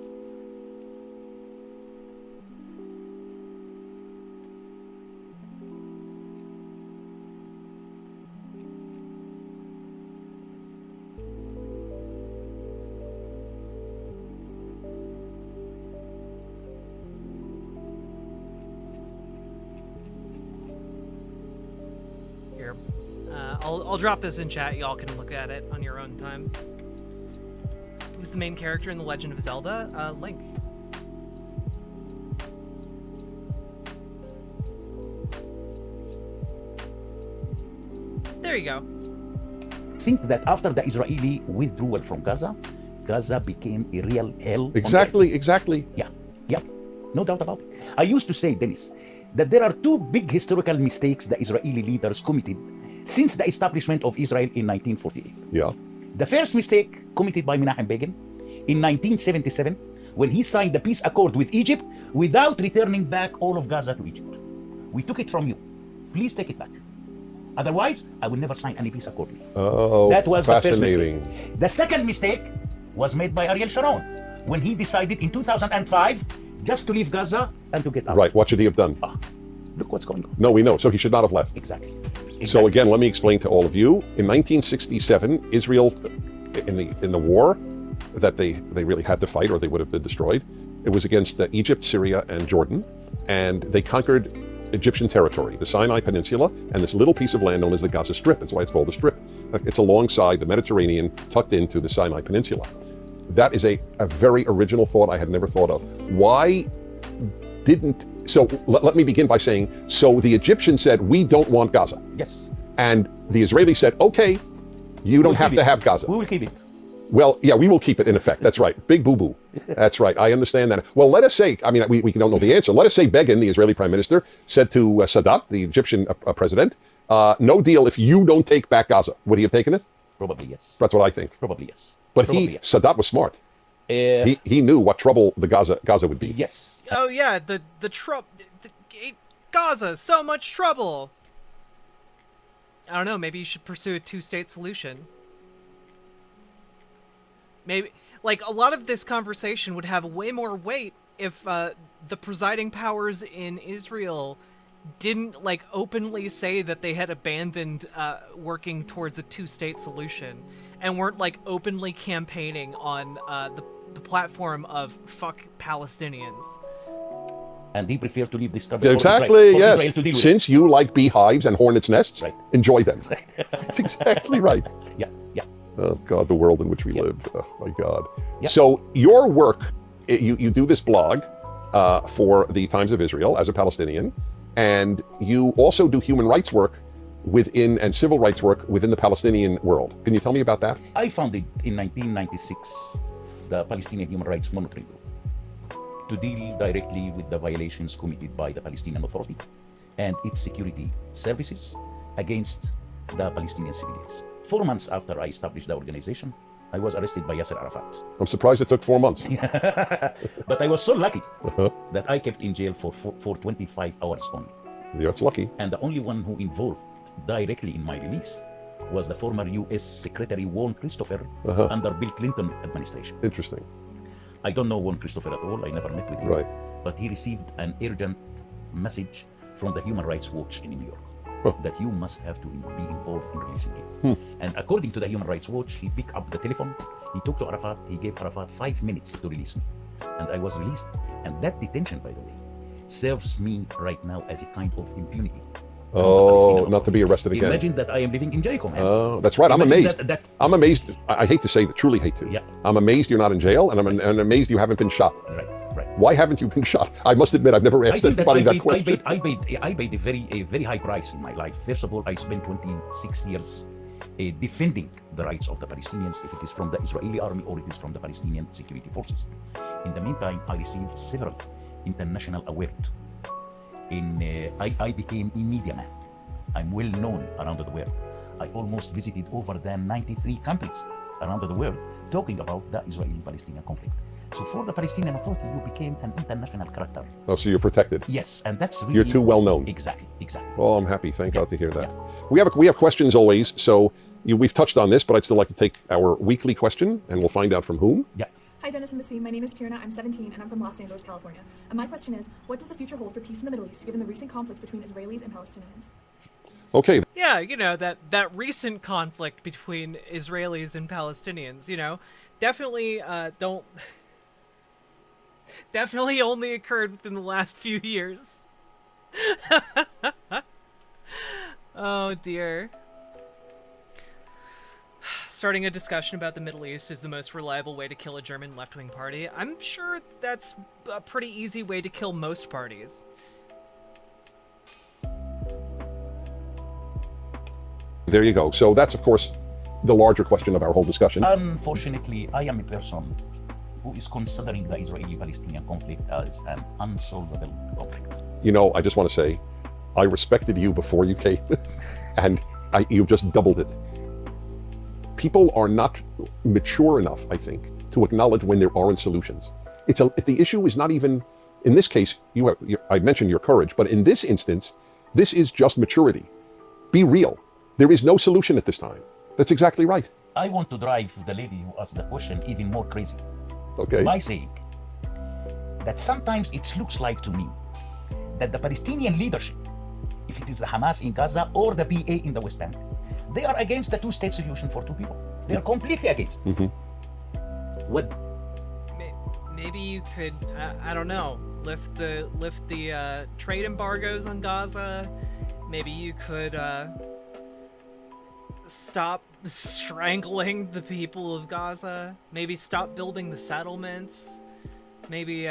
Speaker 1: Here. I'll drop this in chat. Y'all can look at it on your own time. Who's the main character in The Legend of Zelda? Link. There you go.
Speaker 3: Think that after the Israeli withdrawal from Gaza, Gaza became a real hell.
Speaker 2: Exactly, exactly.
Speaker 3: Yeah, no doubt about it. I used to say, Dennis, that there are two big historical mistakes the Israeli leaders committed since the establishment of Israel in 1948.
Speaker 2: Yeah.
Speaker 3: The first mistake committed by Menachem Begin in 1977 when he signed the peace accord with Egypt without returning back all of Gaza to Egypt. We took it from you. Please take it back. Otherwise, I will never sign any peace accord with you.
Speaker 2: Oh,
Speaker 3: that was
Speaker 2: fascinating.
Speaker 3: The first mistake. The second mistake was made by Ariel Sharon when he decided in 2005 just to leave Gaza and to get out.
Speaker 2: Right. What should he have done?
Speaker 3: Look what's going on.
Speaker 2: No, we know. So he should not have left.
Speaker 3: Exactly.
Speaker 2: So again, let me explain to all of you. In 1967, Israel, in the war that they really had to fight or they would have been destroyed, it was against Egypt, Syria, and Jordan. And they conquered Egyptian territory, the Sinai Peninsula, and this little piece of land known as the Gaza Strip. That's why it's called the Strip. It's alongside the Mediterranean, tucked into the Sinai Peninsula. That is a very original thought I had never thought of. Why didn't... So let me begin by saying, so the Egyptians said, we don't want Gaza.
Speaker 3: Yes.
Speaker 2: And the Israelis said, okay, you don't have to have Gaza.
Speaker 3: We will keep it.
Speaker 2: Well, yeah, we will keep it in effect. That's right. Big boo-boo. That's right. I understand that. Well, let us say, I mean, we don't know the answer. Let us say Begin, the Israeli prime minister, said to Sadat, the Egyptian president, no deal if you don't take back Gaza. Would he have taken it?
Speaker 3: Probably yes.
Speaker 2: That's what I think.
Speaker 3: Probably yes.
Speaker 2: But Sadat was smart. He knew what trouble the Gaza would be.
Speaker 3: Yes.
Speaker 1: Oh yeah, the Gaza, so much trouble. I don't know, maybe you should pursue a two-state solution. Maybe, like, a lot of this conversation would have way more weight if the presiding powers in Israel didn't, like, openly say that they had abandoned working towards a two-state solution and weren't, like, openly campaigning on the platform of fuck Palestinians.
Speaker 3: And he preferred to leave this trouble
Speaker 2: Exactly,
Speaker 3: for
Speaker 2: yes.
Speaker 3: Israel to deal with.
Speaker 2: Since you like beehives and hornets' nests,
Speaker 3: Right.
Speaker 2: enjoy them. That's exactly right.
Speaker 3: Yeah.
Speaker 2: Oh, God, the world in which we live. Oh, my God.
Speaker 3: Yeah.
Speaker 2: So your work, you do this blog for the Times of Israel as a Palestinian, and you also do human rights work within and civil rights work within the Palestinian world. Can you tell me about that?
Speaker 3: I founded in 1996 the Palestinian Human Rights Monitoring Group to deal directly with the violations committed by the Palestinian Authority and its security services against the Palestinian civilians. 4 months after I established the organization, I was arrested by Yasser Arafat.
Speaker 2: I'm surprised it took 4 months.
Speaker 3: But I was so lucky that I kept in jail for 25 hours only.
Speaker 2: Yeah, it's lucky.
Speaker 3: And the only one who involved directly in my release was the former U.S. Secretary Warren Christopher under Bill Clinton administration.
Speaker 2: Interesting.
Speaker 3: I don't know Warren Christopher at all. I never met with him.
Speaker 2: Right.
Speaker 3: But he received an urgent message from the Human Rights Watch in New York that you must have to be involved in releasing him. And according to the Human Rights Watch, he picked up the telephone, he talked to Arafat, he gave Arafat 5 minutes to release me. And I was released. And that detention, by the way, serves me right now as a kind of impunity from the
Speaker 2: Oh,
Speaker 3: Palestinian
Speaker 2: not to be arrested again.
Speaker 3: Imagine that I am living in Jericho, man.
Speaker 2: Oh, that's right. I'm
Speaker 3: Imagine
Speaker 2: amazed.
Speaker 3: that-
Speaker 2: I'm amazed. I hate to say that, truly hate to.
Speaker 3: Yeah.
Speaker 2: I'm amazed you're not in jail, and I'm amazed you haven't been shot.
Speaker 3: Right, right.
Speaker 2: Why haven't you been shot? I must admit, I've never
Speaker 3: I
Speaker 2: asked
Speaker 3: think that
Speaker 2: anybody that question.
Speaker 3: I paid a very high price in my life. First of all, I spent 26 years defending the rights of the Palestinians, if it is from the Israeli army or it is from the Palestinian security forces. In the meantime, I received several international awards. I became a media man. I'm well known around the world. I almost visited over than 93 countries around the world talking about the Israeli-Palestinian conflict. So for the Palestinian Authority, you became an international character.
Speaker 2: Oh, so you're protected.
Speaker 3: Yes, and that's really...
Speaker 2: You're too well known.
Speaker 3: Exactly, exactly.
Speaker 2: Oh, I'm happy. Thank God to hear that. We have questions always. So we've touched on this, but I'd still like to take our weekly question, and we'll find out from whom.
Speaker 3: Yeah.
Speaker 4: Hi, Dennis and Bassem. My name is Tierna. I'm 17, and I'm from Los Angeles, California. And my question is, what does the future hold for peace in the Middle East, given the recent conflicts between Israelis and Palestinians?
Speaker 2: Okay.
Speaker 1: Yeah, you know, that recent conflict between Israelis and Palestinians, you know, definitely definitely only occurred within the last few years. Oh dear. Starting a discussion about the Middle East is the most reliable way to kill a German left-wing party. I'm sure that's a pretty easy way to kill most parties.
Speaker 2: There you go. So that's, of course, the larger question of our whole discussion.
Speaker 3: Unfortunately, I am a person who is considering the Israeli-Palestinian conflict as an unsolvable conflict.
Speaker 2: You know, I just want to say, I respected you before you came, and you just doubled it. People are not mature enough, I think, to acknowledge when there aren't solutions. If the issue is not even, in this case, I mentioned your courage, but in this instance, this is just maturity. Be real. There is no solution at this time. That's exactly right.
Speaker 3: I want to drive the lady who asked the question even more crazy.
Speaker 2: Okay.
Speaker 3: By saying that sometimes it looks like to me that the Palestinian leadership, if it is the Hamas in Gaza or the PA in the West Bank, they are against the two-state solution for two people. They are completely against.
Speaker 2: Mm-hmm.
Speaker 3: What?
Speaker 1: Maybe you could, I don't know, lift the trade embargoes on Gaza. Maybe you could stop strangling the people of Gaza. Maybe stop building the settlements. Maybe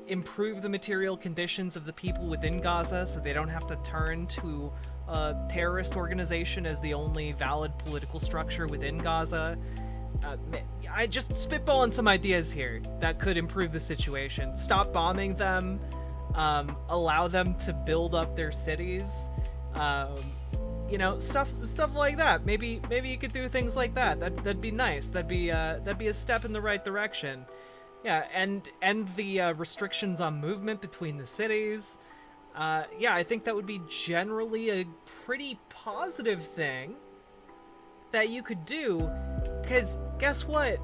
Speaker 1: improve the material conditions of the people within Gaza so they don't have to turn to a terrorist organization as the only valid political structure within Gaza. I just spitballing some ideas here that could improve the situation. Stop bombing them. Allow them to build up their cities. You know, stuff like that. Maybe you could do things like that. That'd be nice. That'd be a step in the right direction. Yeah, and the restrictions on movement between the cities. Yeah, I think that would be generally a pretty positive thing that you could do, because guess what?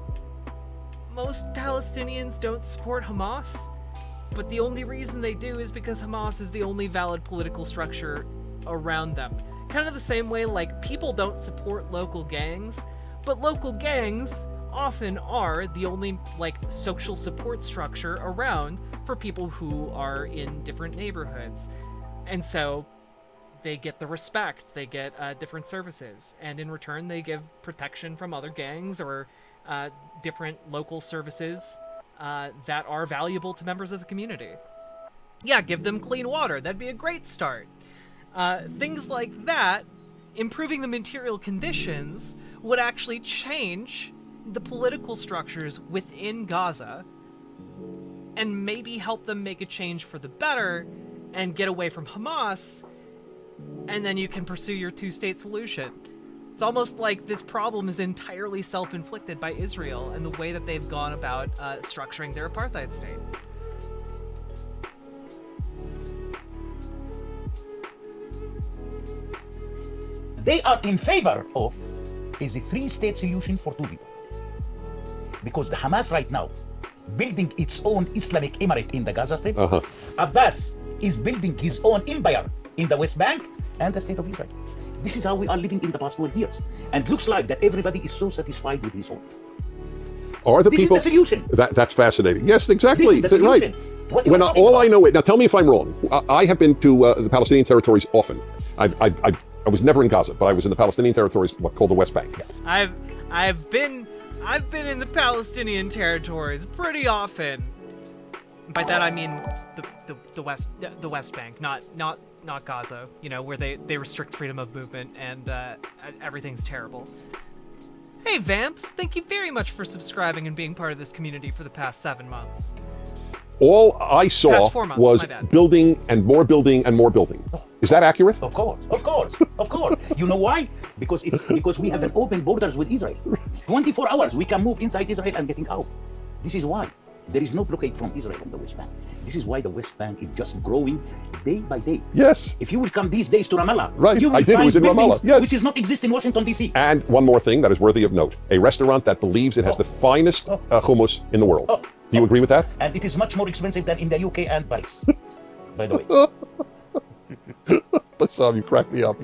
Speaker 1: Most Palestinians don't support Hamas, but the only reason they do is because Hamas is the only valid political structure around them. Kind of the same way, like, people don't support local gangs, but local gangs often are the only, like, social support structure around for people who are in different neighborhoods. And so they get the respect, they get different services, and in return they give protection from other gangs or different local services that are valuable to members of the community. Yeah, give them clean water. That'd be a great start. Things like that, improving the material conditions, would actually change the political structures within Gaza and maybe help them make a change for the better and get away from Hamas, and then you can pursue your two-state solution. It's almost like this problem is entirely self-inflicted by Israel and the way that they've gone about structuring their apartheid state.
Speaker 3: They are in favor of is a three-state solution for two people. Because the Hamas right now, building its own Islamic emirate in the Gaza Strip, Abbas is building his own empire in the West Bank and the State of Israel. This is how we are living in the past 12 years. And it looks like that everybody is so satisfied with his own.
Speaker 2: are the
Speaker 3: This
Speaker 2: people...
Speaker 3: is the solution.
Speaker 2: That's fascinating. Yes, exactly.
Speaker 3: This is the solution.
Speaker 2: Right.
Speaker 3: What you are talking
Speaker 2: all
Speaker 3: about?
Speaker 2: I know... Now, tell me if I'm wrong. I have been to the Palestinian territories often. I was never in Gaza, but I was in the Palestinian territories, what's called the West Bank.
Speaker 1: I've been in the Palestinian territories pretty often. By that I mean the West Bank, not Gaza. You know, where they restrict freedom of movement and everything's terrible. Hey Vamps, thank you very much for subscribing and being part of this community for the past 7 months.
Speaker 2: All I saw
Speaker 1: Past 4 months,
Speaker 2: was
Speaker 1: my bad.
Speaker 2: building and more building and more building. Is that accurate?
Speaker 3: Of course. You know why? Because we have an open borders with Israel. 24 hours, we can move inside Israel and getting out. This is why. There is no blockade from Israel on the West Bank. This is why the West Bank is just growing day by day.
Speaker 2: Yes.
Speaker 3: If you will come these days to Ramallah,
Speaker 2: Right,
Speaker 3: you will
Speaker 2: I did. It
Speaker 3: find
Speaker 2: was in
Speaker 3: buildings
Speaker 2: Ramallah, yes.
Speaker 3: which does not exist in Washington, D.C.
Speaker 2: And one more thing that is worthy of note. A restaurant that believes it has the finest hummus in the world. Do you agree with that?
Speaker 3: And it is much more expensive than in the UK and Paris, by the way.
Speaker 2: Bassem, you crack me up.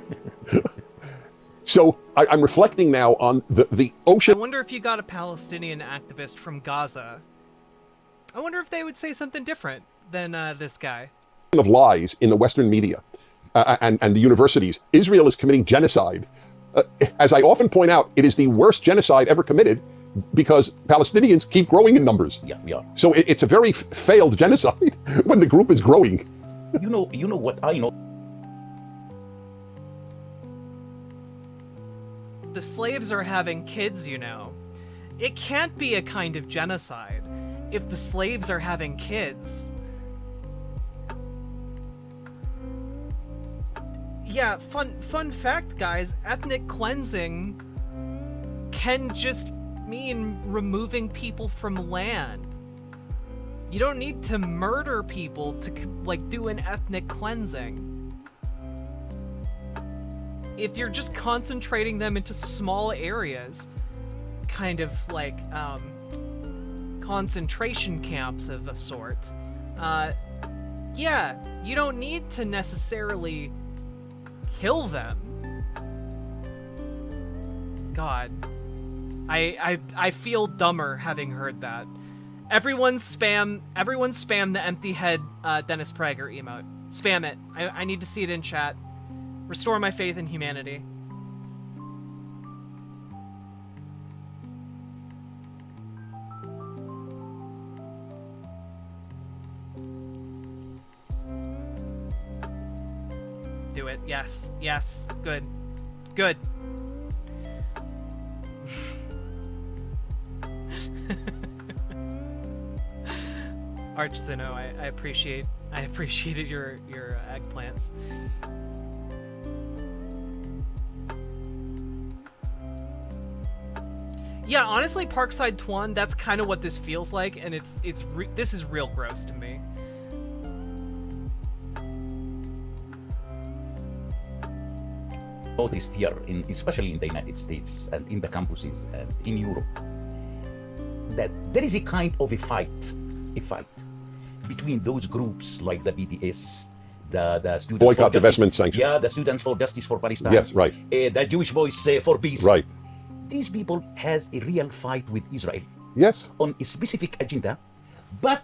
Speaker 2: So I'm reflecting now on the
Speaker 1: I
Speaker 2: ocean
Speaker 1: wonder if you got a Palestinian activist from Gaza. I wonder if they would say something different than this guy.
Speaker 2: of lies in the Western media and the universities. Israel is committing genocide. As I often point out, it is the worst genocide ever committed because Palestinians keep growing in numbers.
Speaker 3: Yeah, we are.
Speaker 2: So it's a very failed genocide when the group is growing.
Speaker 3: You know what I know.
Speaker 1: The slaves are having kids, you know. It can't be a kind of genocide if the slaves are having kids. Yeah, fun fact, guys, ethnic cleansing can just mean removing people from land. You don't need to murder people to, like, do an ethnic cleansing. If you're just concentrating them into small areas, kind of like concentration camps of a sort, yeah, you don't need to necessarily kill them. God, I feel dumber having heard that. Everyone spam the empty head Dennis Prager emote. Spam it. I need to see it in chat. Restore my faith in humanity. Do it. Yes. Yes. Good. Good. Archzino, I appreciated your eggplants. Yeah, honestly, Parkside Twan, that's kind of what this feels like, and this is real gross to me.
Speaker 3: Noticed here, especially in the United States and in the campuses and in Europe, that there is a kind of a fight between those groups like the BDS, the students
Speaker 2: Boycott,
Speaker 3: for justice,
Speaker 2: divestment, sanctions.
Speaker 3: yeah, the Students for Justice for Palestine,
Speaker 2: Yes, right.
Speaker 3: The Jewish Voice for Peace.
Speaker 2: Right.
Speaker 3: These people has a real fight with Israel
Speaker 2: Yes.
Speaker 3: on a specific agenda, but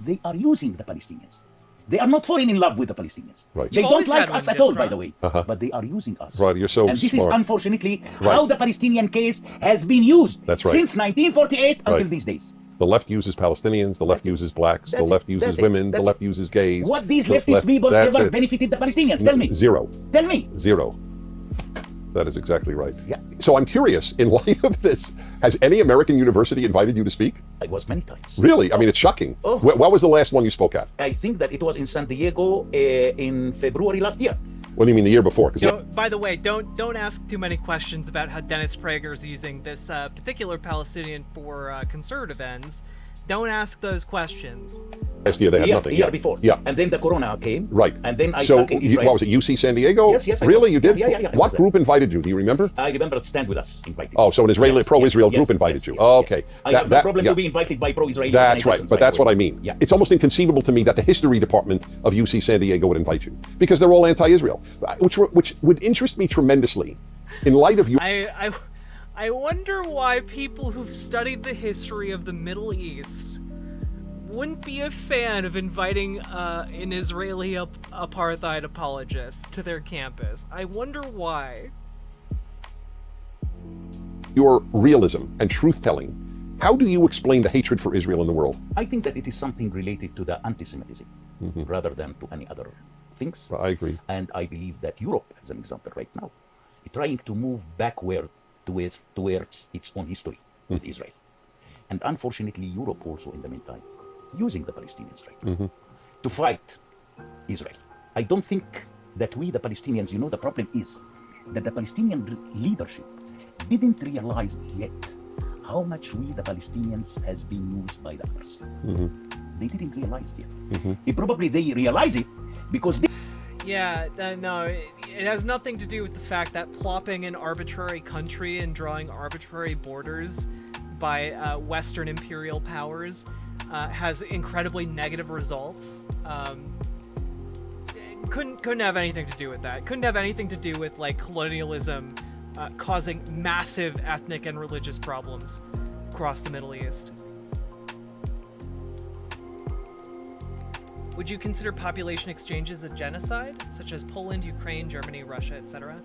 Speaker 3: they are using the Palestinians. They are not falling in love with the Palestinians.
Speaker 2: Right.
Speaker 3: They
Speaker 1: You've
Speaker 3: don't
Speaker 1: always
Speaker 3: like
Speaker 1: had
Speaker 3: us
Speaker 1: one,
Speaker 3: at all,
Speaker 1: Distra.
Speaker 3: by the way. But they are using us.
Speaker 2: Right, you're so
Speaker 3: And this is
Speaker 2: smart.
Speaker 3: unfortunately
Speaker 2: Right.
Speaker 3: how the Palestinian case has been used
Speaker 2: That's right.
Speaker 3: since 1948 until
Speaker 2: Right.
Speaker 3: these days.
Speaker 2: The left uses Palestinians, the left uses blacks, the
Speaker 3: That's
Speaker 2: left
Speaker 3: it.
Speaker 2: uses
Speaker 3: That's it.
Speaker 2: women, the
Speaker 3: That's
Speaker 2: left uses gays.
Speaker 3: What these
Speaker 2: The
Speaker 3: leftist people
Speaker 2: that's
Speaker 3: ever
Speaker 2: it.
Speaker 3: benefited the Palestinians? Tell me.
Speaker 2: Zero.
Speaker 3: Tell me.
Speaker 2: Zero. That is exactly right.
Speaker 3: Yeah.
Speaker 2: So I'm curious, in light of this, has any American university invited you to speak?
Speaker 3: I was many times.
Speaker 2: Really? I mean, it's shocking.
Speaker 3: Oh.
Speaker 2: What was the last one you spoke at?
Speaker 3: I think that it was in San Diego in February last year.
Speaker 2: What do you mean, the year before? 'Cause
Speaker 1: By the way, don't ask too many questions about how Dennis Prager's using this particular Palestinian for conservative ends. Don't ask those questions.
Speaker 2: last year they had nothing.
Speaker 3: Year before.
Speaker 2: Yeah.
Speaker 3: And then the corona came.
Speaker 2: Right.
Speaker 3: And then I
Speaker 2: so
Speaker 3: stuck in Israel.
Speaker 2: what was it, UC San Diego?
Speaker 3: Yes, I
Speaker 2: Really?
Speaker 3: was.
Speaker 2: You did?
Speaker 3: Yeah, I
Speaker 2: What
Speaker 3: was
Speaker 2: group invited you? Do you remember?
Speaker 3: I remember Stand With Us invited.
Speaker 2: Oh, so an Israeli,
Speaker 3: Yes,
Speaker 2: pro-Israel
Speaker 3: yes,
Speaker 2: group
Speaker 3: yes,
Speaker 2: invited
Speaker 3: yes,
Speaker 2: you.
Speaker 3: yes,
Speaker 2: Oh,
Speaker 3: yes.
Speaker 2: okay.
Speaker 3: I have no problem
Speaker 2: yeah.
Speaker 3: to be invited by pro-Israeli
Speaker 2: That's right,
Speaker 3: organizations,
Speaker 2: but
Speaker 3: by
Speaker 2: that's
Speaker 3: the
Speaker 2: what
Speaker 3: way.
Speaker 2: I mean.
Speaker 3: Yeah.
Speaker 2: It's almost inconceivable to me that the history department of UC San Diego would invite you because they're all anti-Israel, which would interest me tremendously in light of you.
Speaker 1: I wonder why people who've studied the history of the Middle East wouldn't be a fan of inviting an Israeli apartheid apologist to their campus. I wonder why.
Speaker 2: Your realism and truth-telling, how do you explain the hatred for Israel in the world?
Speaker 3: I think that it is something related to the anti-Semitism rather than to any other things.
Speaker 2: I agree.
Speaker 3: And I believe that Europe, as an example right now, is trying to move backward towards its own history with Israel. And unfortunately, Europe also, in the meantime, using the Palestinians right now to fight Israel. I don't think that we, the Palestinians, the problem is that the Palestinian leadership didn't realize yet how much we, the Palestinians, has been used by the others. They didn't realize yet. Probably they realize it because they...
Speaker 1: Yeah, no, it has nothing to do with the fact that plopping an arbitrary country and drawing arbitrary borders by Western imperial powers has incredibly negative results. Couldn't have anything to do with that. Couldn't have anything to do with like colonialism causing massive ethnic and religious problems across the Middle East. Would you consider population exchanges a genocide, such as Poland, Ukraine, Germany, Russia, etc.?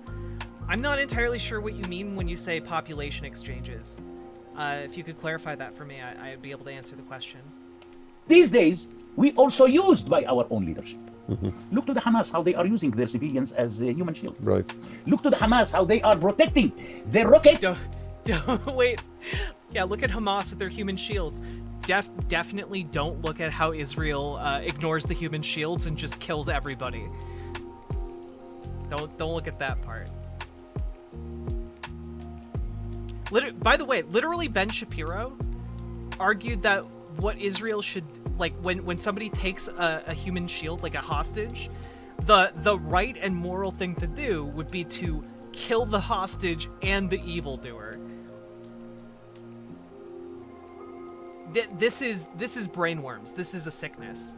Speaker 1: I'm not entirely sure what you mean when you say population exchanges. If you could clarify that for me, I'd be able to answer the question.
Speaker 3: These days, we also used by our own leadership. Look to the Hamas, how they are using their civilians as human shields.
Speaker 2: Right.
Speaker 3: Look to the Hamas, how they are protecting their rockets.
Speaker 1: Don't wait. Yeah, look at Hamas with their human shields. Definitely don't look at how Israel ignores the human shields and just kills everybody. Don't look at that part. By the way, literally Ben Shapiro argued that what Israel should, like, when somebody takes a human shield, like a hostage, the right and moral thing to do would be to kill the hostage and the evildoer. This is brainworms. This is a sickness.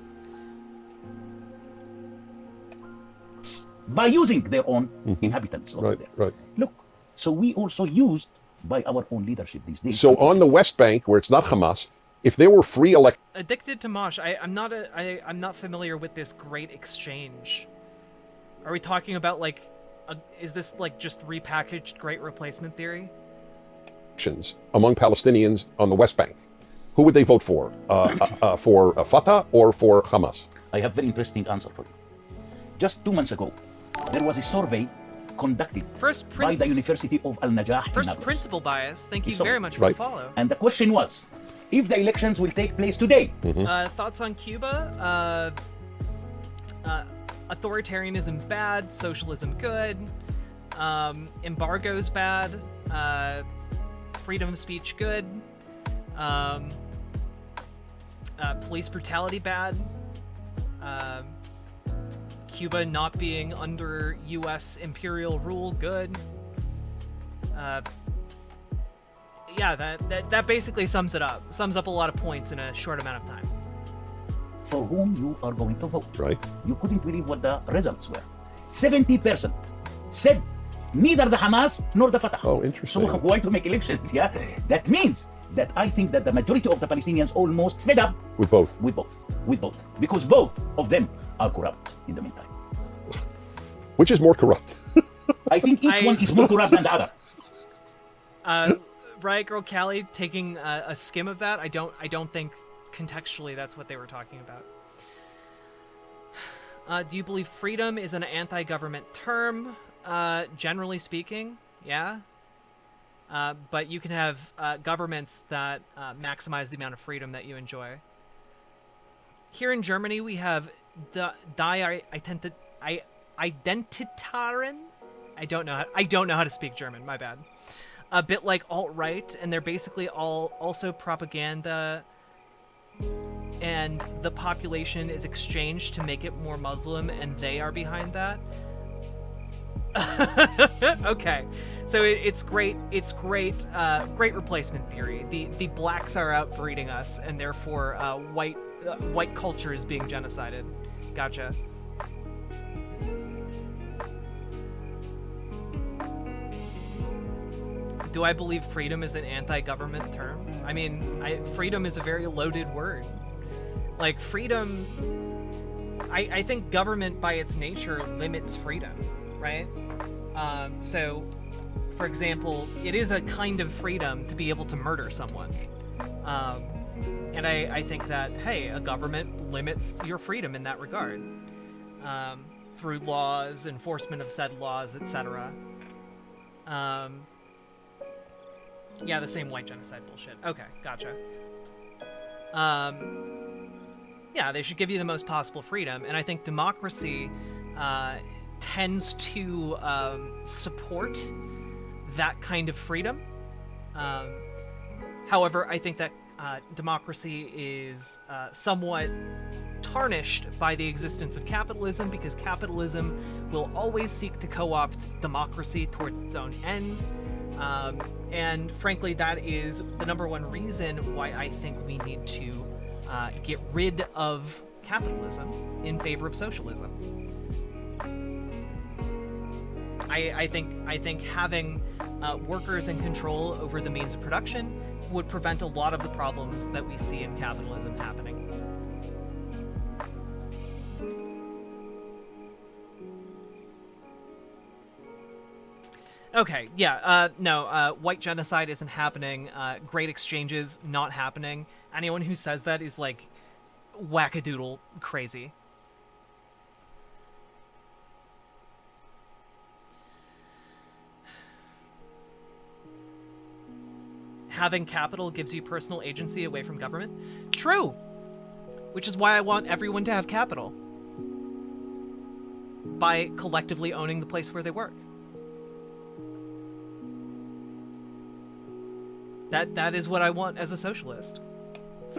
Speaker 3: By using their own inhabitants over there.
Speaker 2: Right.
Speaker 3: Look, so we also used by our own leadership these days.
Speaker 2: So on the West Bank, where it's not Hamas, if there were free
Speaker 1: Addicted to Mosh, I'm not familiar with this great exchange. Are we talking about like, is this like just repackaged great replacement theory?
Speaker 2: elections among Palestinians on the West Bank, who would they vote for? For Fatah or for Hamas?
Speaker 3: I have a very interesting answer for you. Just 2 months ago, there was a survey conducted by the University of Al-Najah in
Speaker 1: First
Speaker 3: Nablus.
Speaker 1: principal bias. Thank you
Speaker 3: So-
Speaker 1: very much for the follow.
Speaker 3: And the question was, if the elections will take place today,
Speaker 1: Thoughts on Cuba? Authoritarianism bad, socialism good, embargoes bad, freedom of speech good, police brutality bad, Cuba not being under U.S. imperial rule good. Yeah, that basically sums it up. Sums up a lot of points in a short amount of time.
Speaker 3: for whom you are going to vote.
Speaker 2: Right.
Speaker 3: You couldn't believe what the results were. 70% said neither the Hamas nor the Fatah.
Speaker 2: Oh, interesting.
Speaker 3: So why to make elections? Yeah, that means that I think that the majority of the Palestinians almost fed up
Speaker 2: With both.
Speaker 3: with both, because both of them are corrupt in the meantime.
Speaker 2: Which is more corrupt?
Speaker 3: I think each one is more corrupt than the other.
Speaker 1: Riot Girl Callie taking a skim of that. I don't think contextually that's what they were talking about. Do you believe freedom is an anti-government term? Generally speaking, yeah. But you can have governments that maximize the amount of freedom that you enjoy. Here in Germany, we have the Identitarian. I don't know how to speak German. My bad. A bit like alt-right, and they're basically all also propaganda, and the population is exchanged to make it more Muslim, and they are behind that. Okay, so it's great. It's great. Great replacement theory. The blacks are outbreeding us, and therefore white culture is being genocided. Gotcha. Do I believe freedom is an anti-government term? I mean, freedom is a very loaded word. Like, freedom... I think government, by its nature, limits freedom, right? So, for example, it is a kind of freedom to be able to murder someone. And I think that, hey, a government limits your freedom in that regard. Through laws, enforcement of said laws, etc. Yeah, the same white genocide bullshit. Okay, gotcha. Yeah, they should give you the most possible freedom, and I think democracy tends to support that kind of freedom. However, I think that democracy is somewhat tarnished by the existence of capitalism, because capitalism will always seek to co-opt democracy towards its own ends. And frankly, that is the number one reason why I think we need to get rid of capitalism in favor of socialism. I think having workers in control over the means of production would prevent a lot of the problems that we see in capitalism happening. Okay, yeah, no, white genocide isn't happening, great exchanges not happening. Anyone who says that is, like, wackadoodle crazy. Having capital gives you personal agency away from government? True! Which is why I want everyone to have capital. By collectively owning the place where they work. That is what I want as a socialist.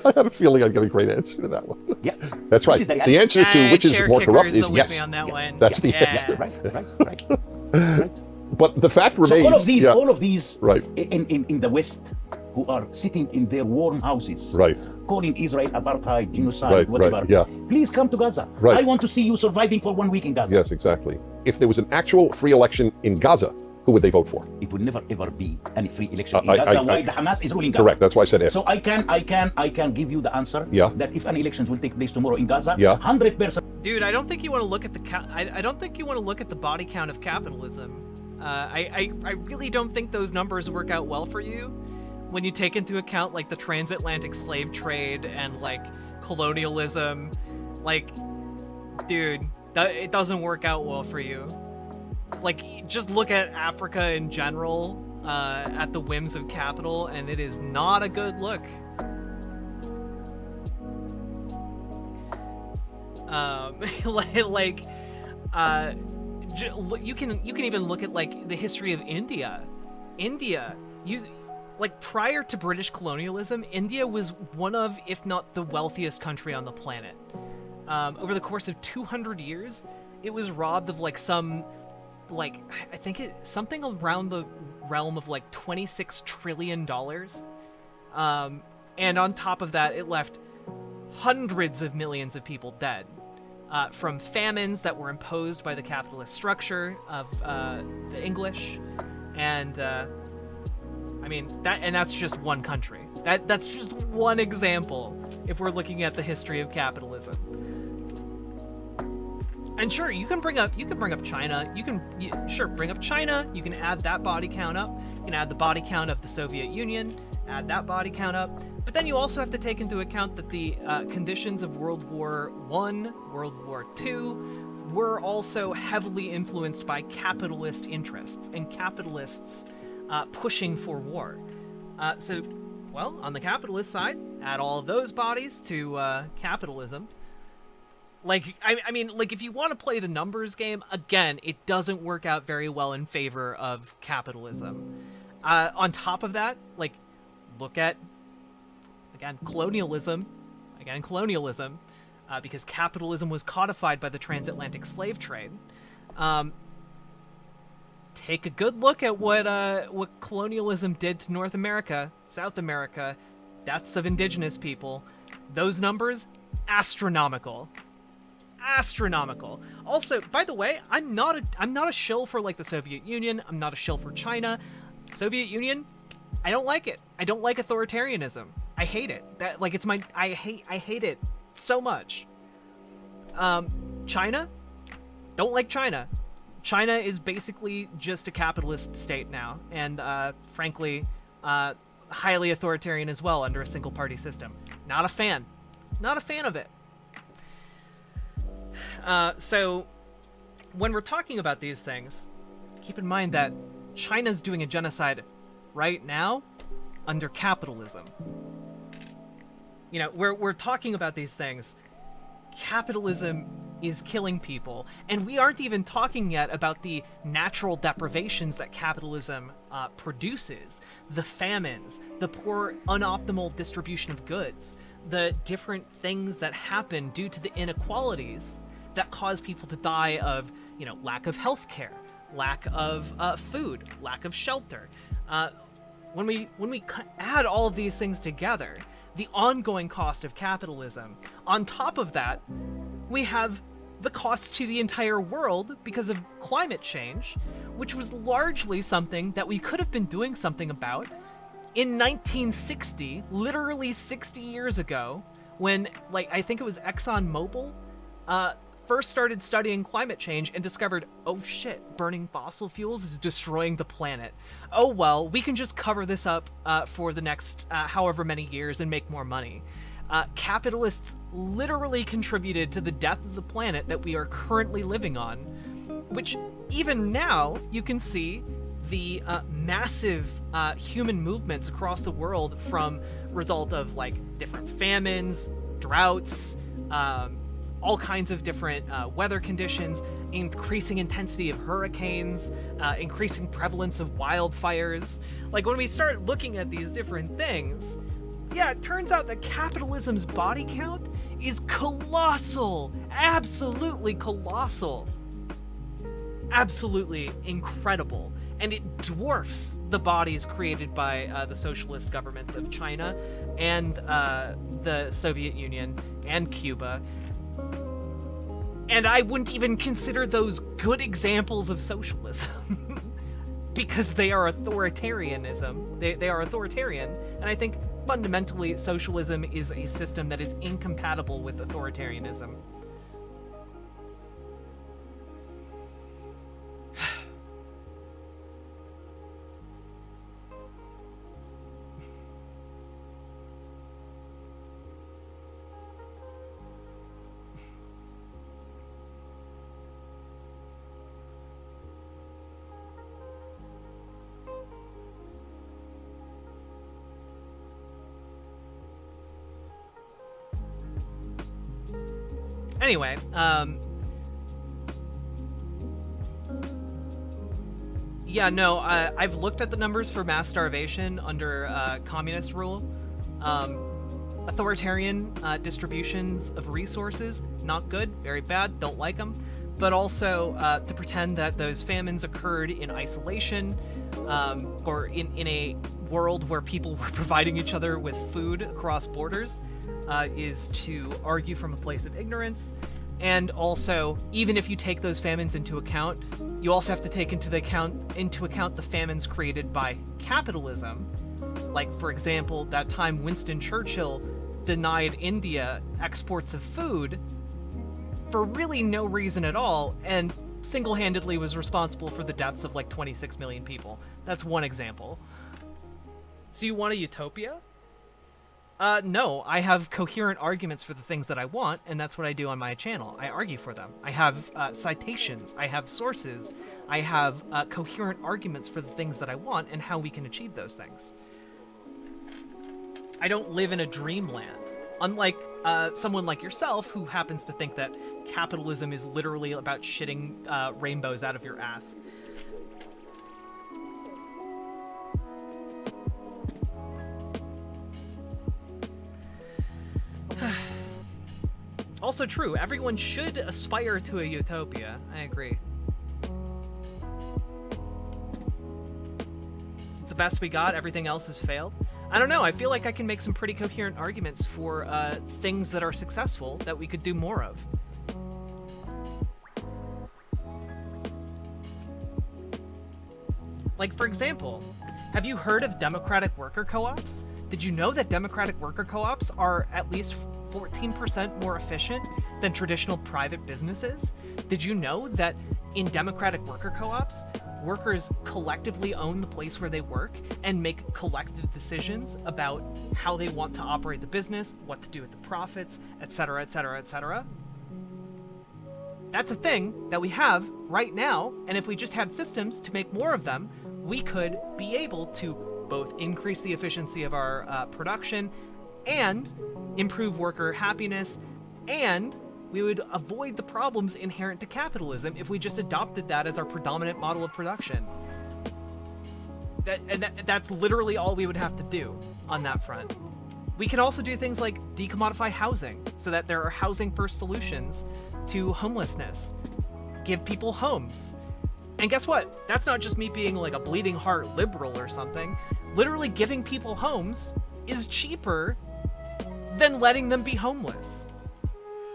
Speaker 2: I had a feeling I'd get a great answer to that one.
Speaker 3: Yeah.
Speaker 2: That's right. The answer to which is more corrupt is
Speaker 1: with
Speaker 2: yes.
Speaker 1: me on that one.
Speaker 2: That's the
Speaker 3: Yeah, right.
Speaker 2: But the fact remains...
Speaker 3: So all of these
Speaker 2: right.
Speaker 3: in the West, who are sitting in their warm houses,
Speaker 2: right,
Speaker 3: calling Israel apartheid, genocide,
Speaker 2: right,
Speaker 3: whatever.
Speaker 2: Right, yeah.
Speaker 3: Please come to Gaza.
Speaker 2: Right.
Speaker 3: I want to see you surviving for 1 week in Gaza.
Speaker 2: Yes, exactly. If there was an actual free election in Gaza, who would they vote for?
Speaker 3: It will never ever be any free election in Gaza while the Hamas is ruling Gaza.
Speaker 2: Correct. That's why I said if.
Speaker 3: So I can give you the answer.
Speaker 2: Yeah.
Speaker 3: That if an elections will take place tomorrow in Gaza,
Speaker 2: yeah,
Speaker 3: 100%.
Speaker 1: Dude, I don't think you want to look at the I don't think you want to look at the body count of capitalism. I really don't think those numbers work out well for you when you take into account, like, the transatlantic slave trade and, like, colonialism. Like, dude, it doesn't work out well for you. Like, just look at Africa in general, at the whims of capital, and it is not a good look. You can even look at, like, the history of India. Like, prior to British colonialism, India was one of, if not the wealthiest country on the planet. Over the course of 200 years, it was robbed of, like, I think something around the realm of, like, $26 trillion. And on top of that, it left hundreds of millions of people dead. From famines that were imposed by the capitalist structure of the English, and I mean that's just one country. That's just one example. If we're looking at the history of capitalism, and sure, you can bring up China. You can bring up China. You can add that body count up. You can add the body count of the Soviet Union. Add that body count up. But then you also have to take into account that the conditions of World War I, World War II, were also heavily influenced by capitalist interests and capitalists pushing for war. So, well, on the capitalist side, add all of those bodies to capitalism. Like, I mean, like, if you want to play the numbers game, again, it doesn't work out very well in favor of capitalism. On top of that, like, look at, again, colonialism, because capitalism was codified by the transatlantic slave trade. Take a good look at what colonialism did to North America, South America, deaths of indigenous people. Those numbers, astronomical. Also, by the way, I'm not a shill for, like, the Soviet Union. I'm not a shill for China. Soviet Union, I don't like it. I don't like authoritarianism. I hate it. I hate it so much. China, don't like China. China is basically just a capitalist state now, and frankly, highly authoritarian as well under a single party system. Not a fan. Not a fan of it. So when we're talking about these things, keep in mind that China's doing a genocide right now under capitalism. You know, we're talking about these things. Capitalism is killing people, and we aren't even talking yet about the natural deprivations that capitalism produces, the famines, the poor, unoptimal distribution of goods, the different things that happen due to the inequalities that cause people to die of, you know, lack of health care, lack of food, lack of shelter. When we add all of these things together, the ongoing cost of capitalism, on top of that, we have the cost to the entire world because of climate change, which was largely something that we could have been doing something about in 1960, literally 60 years ago, when, like, I think it was ExxonMobil first started studying climate change and discovered, oh shit, burning fossil fuels is destroying the planet. Oh well, we can just cover this up for the next however many years and make more money. Capitalists literally contributed to the death of the planet that we are currently living on, which even now you can see the massive human movements across the world from result of like different famines, droughts, all kinds of different weather conditions, increasing intensity of hurricanes, increasing prevalence of wildfires. Like when we start looking at these different things, yeah, it turns out that capitalism's body count is colossal, absolutely colossal, absolutely incredible. And it dwarfs the bodies created by the socialist governments of China and the Soviet Union and Cuba. And I wouldn't even consider those good examples of socialism because they are authoritarianism. They are authoritarian, and I think fundamentally socialism is a system that is incompatible with authoritarianism. Anyway, yeah, no, I've looked at the numbers for mass starvation under communist rule. Authoritarian distributions of resources, not good, very bad, don't like them. But also to pretend that those famines occurred in isolation or in a world where people were providing each other with food across borders is to argue from a place of ignorance. And also, even if you take those famines into account, you also have to take into account the famines created by capitalism. Like, for example, that time Winston Churchill denied India exports of food for really no reason at all, and single-handedly was responsible for the deaths of like 26 million people. That's one example. So you want a utopia? No, I have coherent arguments for the things that I want, and that's what I do on my channel. I argue for them. I have citations, I have sources, I have coherent arguments for the things that I want and how we can achieve those things. I don't live in a dreamland. Unlike someone like yourself who happens to think that capitalism is literally about shitting rainbows out of your ass. Also true, everyone should aspire to a utopia. I agree. It's the best we got, everything else has failed. I don't know, I feel like I can make some pretty coherent arguments for things that are successful that we could do more of. Like, for example, Have you heard of democratic worker co-ops? Did you know that democratic worker co-ops are at least 14% more efficient than traditional private businesses? Did you know that in democratic worker co-ops, workers collectively own the place where they work and make collective decisions about how they want to operate the business, what to do with the profits, etc., etc., etc.? That's a thing that we have right now, and if we just had systems to make more of them, we could be able to both increase the efficiency of our production and improve worker happiness, and we would avoid the problems inherent to capitalism if we just adopted that as our predominant model of production. That's literally all we would have to do on that front. We can also do things like decommodify housing so that there are housing first solutions to homelessness. Give people homes. And guess what? That's not just me being like a bleeding heart liberal or something. Literally giving people homes is cheaper than letting them be homeless.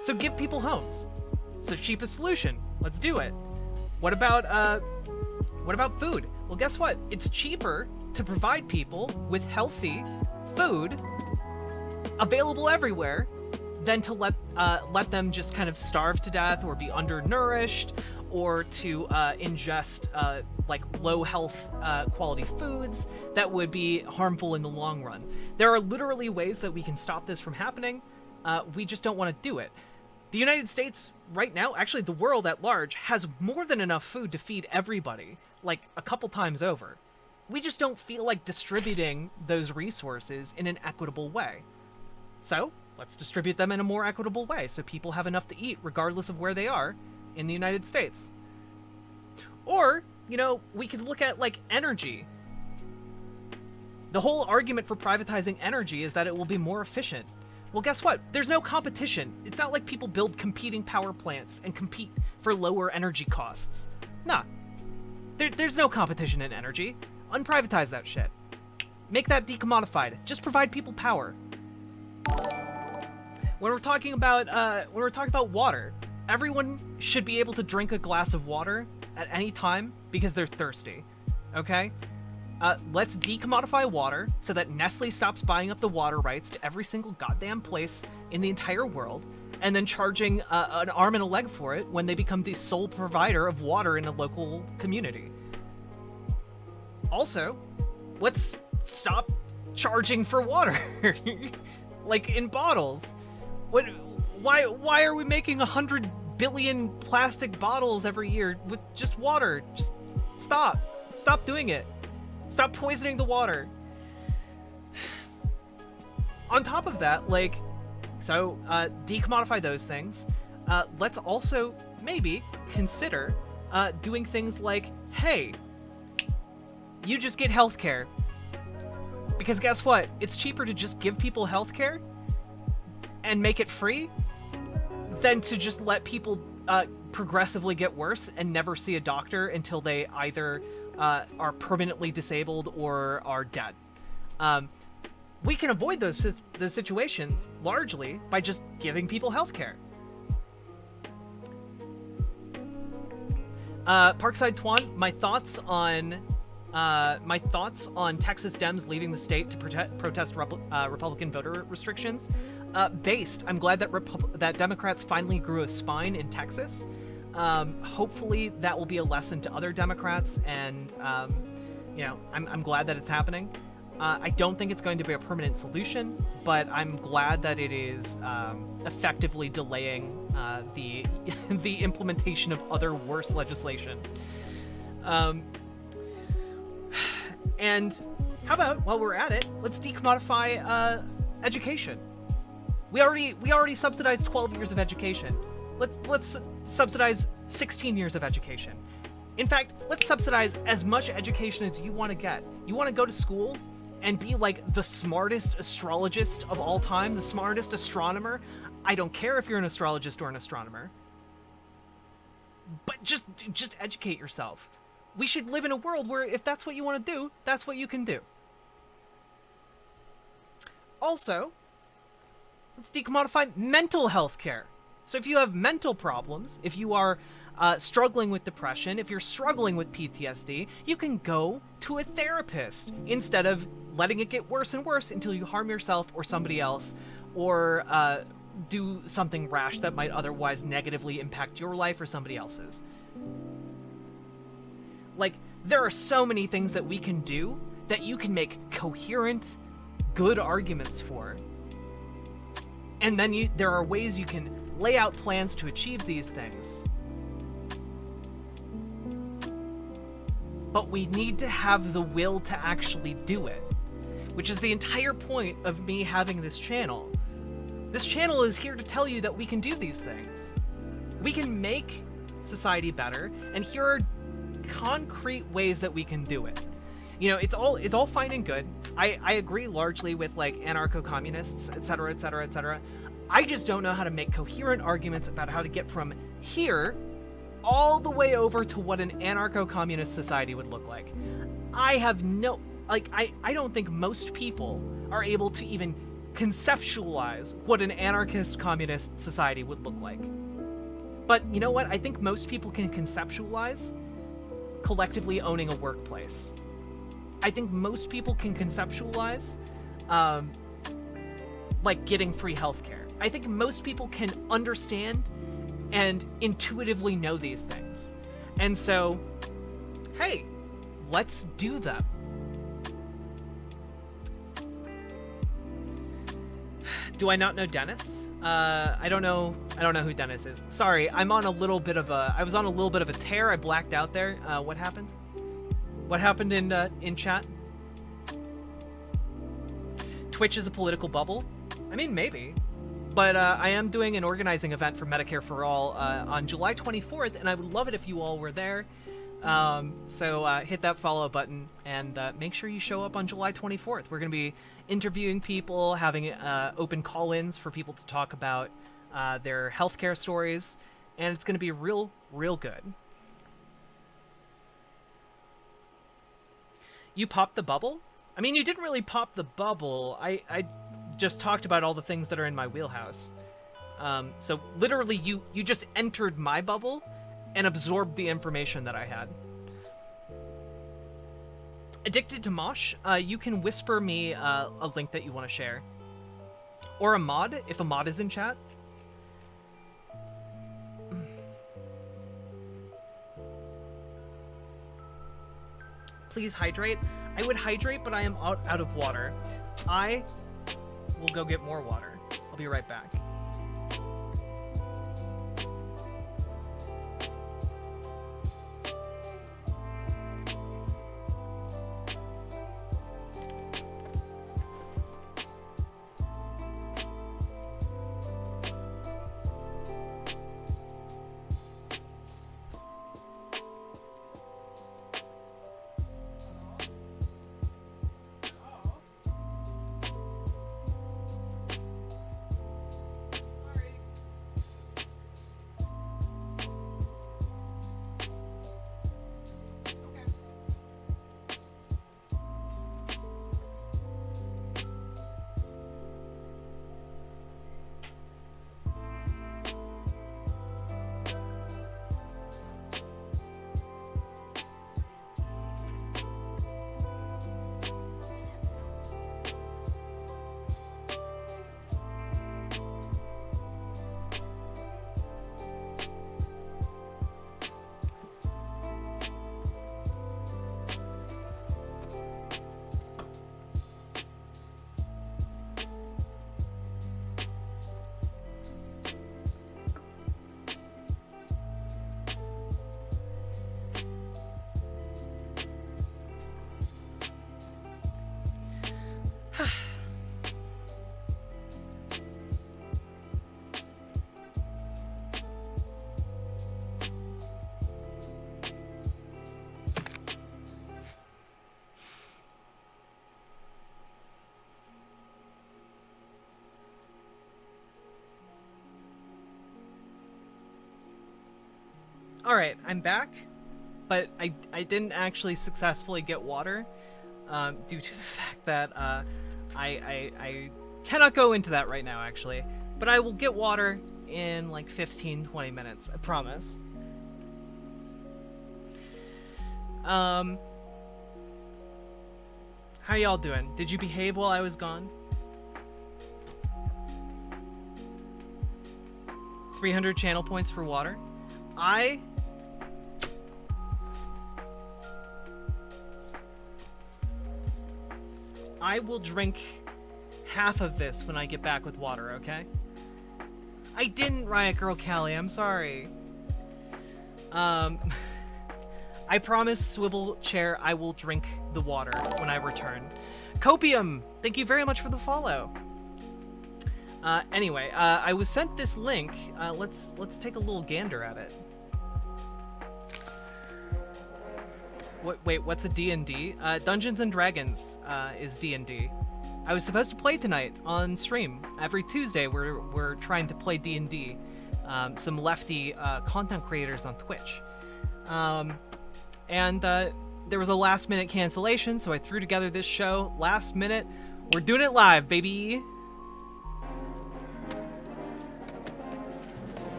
Speaker 1: So give people homes. It's the cheapest solution. Let's do it. What about food? Well, guess what? It's cheaper to provide people with healthy food available everywhere than to let them just kind of starve to death or be undernourished or to ingest like low health quality foods that would be harmful in the long run. There are literally ways that we can stop this from happening. We just don't want to do it. The United States right now, actually the world at large, has more than enough food to feed everybody, like a couple times over. We just don't feel like distributing those resources in an equitable way. So let's distribute them in a more equitable way so people have enough to eat regardless of where they are in the United States. Or, you know, we could look at like energy. The whole argument for privatizing energy is that it will be more efficient. Well, guess what? There's no competition. It's not like people build competing power plants and compete for lower energy costs. Nah. There's no competition in energy. Unprivatize that shit. Make that decommodified. Just provide people power. When we're talking about water, everyone should be able to drink a glass of water at any time because they're thirsty. Okay? Let's decommodify water so that Nestle stops buying up the water rights to every single goddamn place in the entire world and then charging an arm and a leg for it when they become the sole provider of water in a local community. Also, let's stop charging for water, like in bottles. Why are we making 100 billion plastic bottles every year with just water? Just stop doing it. Stop poisoning the water. On top of that, like, so decommodify those things. Let's also maybe consider doing things like, hey, you just get healthcare. Because guess what? It's cheaper to just give people healthcare and make it free than to just let people progressively get worse and never see a doctor until they either are permanently disabled or are dead. We can avoid those situations largely by just giving people healthcare. Parkside Twan, my thoughts on Texas Dems leaving the state to protest Republican voter restrictions. I'm glad that Democrats finally grew a spine in Texas. Hopefully that will be a lesson to other Democrats, and I'm glad that it's happening. I don't think it's going to be a permanent solution, but I'm glad that it is effectively delaying the implementation of other worse legislation. And how about, while we're at it, let's decommodify education. We already subsidize 12 years of education. Let's subsidize 16 years of education. In fact, let's subsidize as much education as you want to get. You want to go to school and be like the smartest astrologist of all time, the smartest astronomer. I don't care if you're an astrologist or an astronomer. But just educate yourself. We should live in a world where if that's what you want to do, that's what you can do. Also, let's decommodify mental health care. So if you have mental problems, if you are struggling with depression, if you're struggling with PTSD, you can go to a therapist instead of letting it get worse and worse until you harm yourself or somebody else, or do something rash that might otherwise negatively impact your life or somebody else's. Like, there are so many things that we can do that you can make coherent, good arguments for. And then there are ways you can lay out plans to achieve these things. But we need to have the will to actually do it, which is the entire point of me having this channel. This channel is here to tell you that we can do these things. We can make society better, and here are concrete ways that we can do it. You know, it's all fine and good. I agree largely with like anarcho-communists, etc., etc., etc. I just don't know how to make coherent arguments about how to get from here all the way over to what an anarcho-communist society would look like. I have no, like, I don't think most people are able to even conceptualize what an anarchist communist society would look like. But you know what? I think most people can conceptualize collectively owning a workplace. I think most people can conceptualize like getting free healthcare. I think most people can understand and intuitively know these things. And so, hey, let's do them. Do I not know Dennis? I don't know who Dennis is. Sorry, I was on a little bit of a tear. I blacked out there. What happened? What happened in chat? Twitch is a political bubble? I mean, maybe. But I am doing an organizing event for Medicare for All on July 24th, and I would love it if you all were there. So hit that follow button and make sure you show up on July 24th. We're going to be interviewing people, having open call-ins for people to talk about their healthcare stories, and it's going to be real good. You popped the bubble? I mean, you didn't really pop the bubble. I just talked about all the things that are in my wheelhouse. So literally, you just entered my bubble and absorbed the information that I had. Addicted to Mosh, you can whisper me a link that you want to share. Or a mod, if a mod is in chat. Please hydrate. I would hydrate, but I am out of water. I will go get more water. I'll be right back. Alright, I'm back, but I didn't actually successfully get water, due to the fact that I cannot go into that right now, actually. But I will get water in like 15-20 minutes, I promise. How y'all doing? Did you behave while I was gone? 300 channel points for water. I will drink half of this when I get back with water, okay? I didn't, Riot Girl Callie, I'm sorry. I promise, Swivel Chair, I will drink the water when I return. Copium, thank you very much for the follow. Anyway, I was sent this link. Let's take a little gander at it. Wait, what's a D&D? Dungeons and Dragons is D&D. I was supposed to play tonight on stream. Every Tuesday, we're trying to play D&D. Some lefty content creators on Twitch. And there was a last-minute cancellation, so I threw together this show last minute. We're doing it live, baby!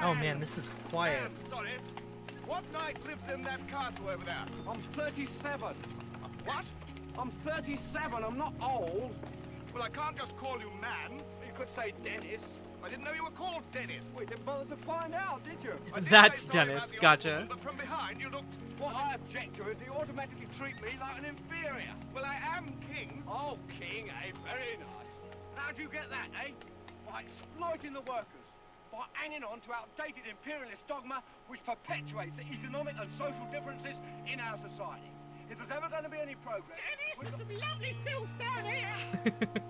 Speaker 1: Oh man, this is quiet.
Speaker 5: Sorry. What knight lives in that castle over there? I'm 37. What? I'm 37. I'm not old. Well, I can't just call you man. You could say Dennis. I didn't know you were called Dennis. We didn't bother to find out, did you?
Speaker 1: That's Dennis. Gotcha.
Speaker 5: But from behind, you looked... What I object to is you automatically treat me like an inferior. Well, I am king. Oh, king, eh? Very nice. How'd you get that, eh? By exploiting the workers. By hanging on to outdated imperialist dogma which perpetuates the economic and social differences in our society. If there's ever going to be any progress... Dennis, there's some lovely filth down here!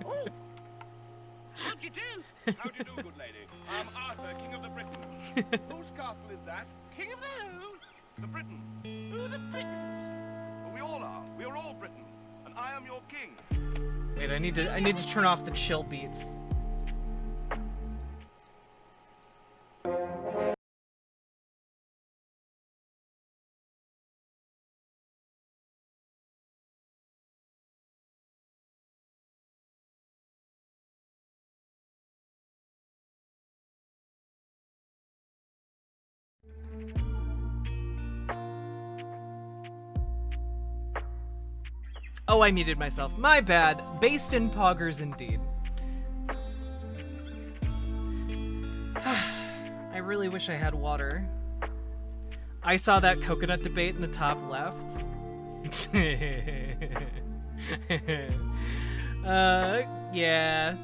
Speaker 5: Oh! How'd you do? How do you do, good lady? I'm Arthur, King of the Britons. Whose castle is that? King of the who? The Britons. Who are the Britons? Well, we all are. We are all Britons. And I am your king.
Speaker 1: Wait, I need to turn off the chill beats. Oh, I muted myself. My bad. Based in poggers indeed. I really wish I had water. I saw that coconut debate in the top left. Yeah.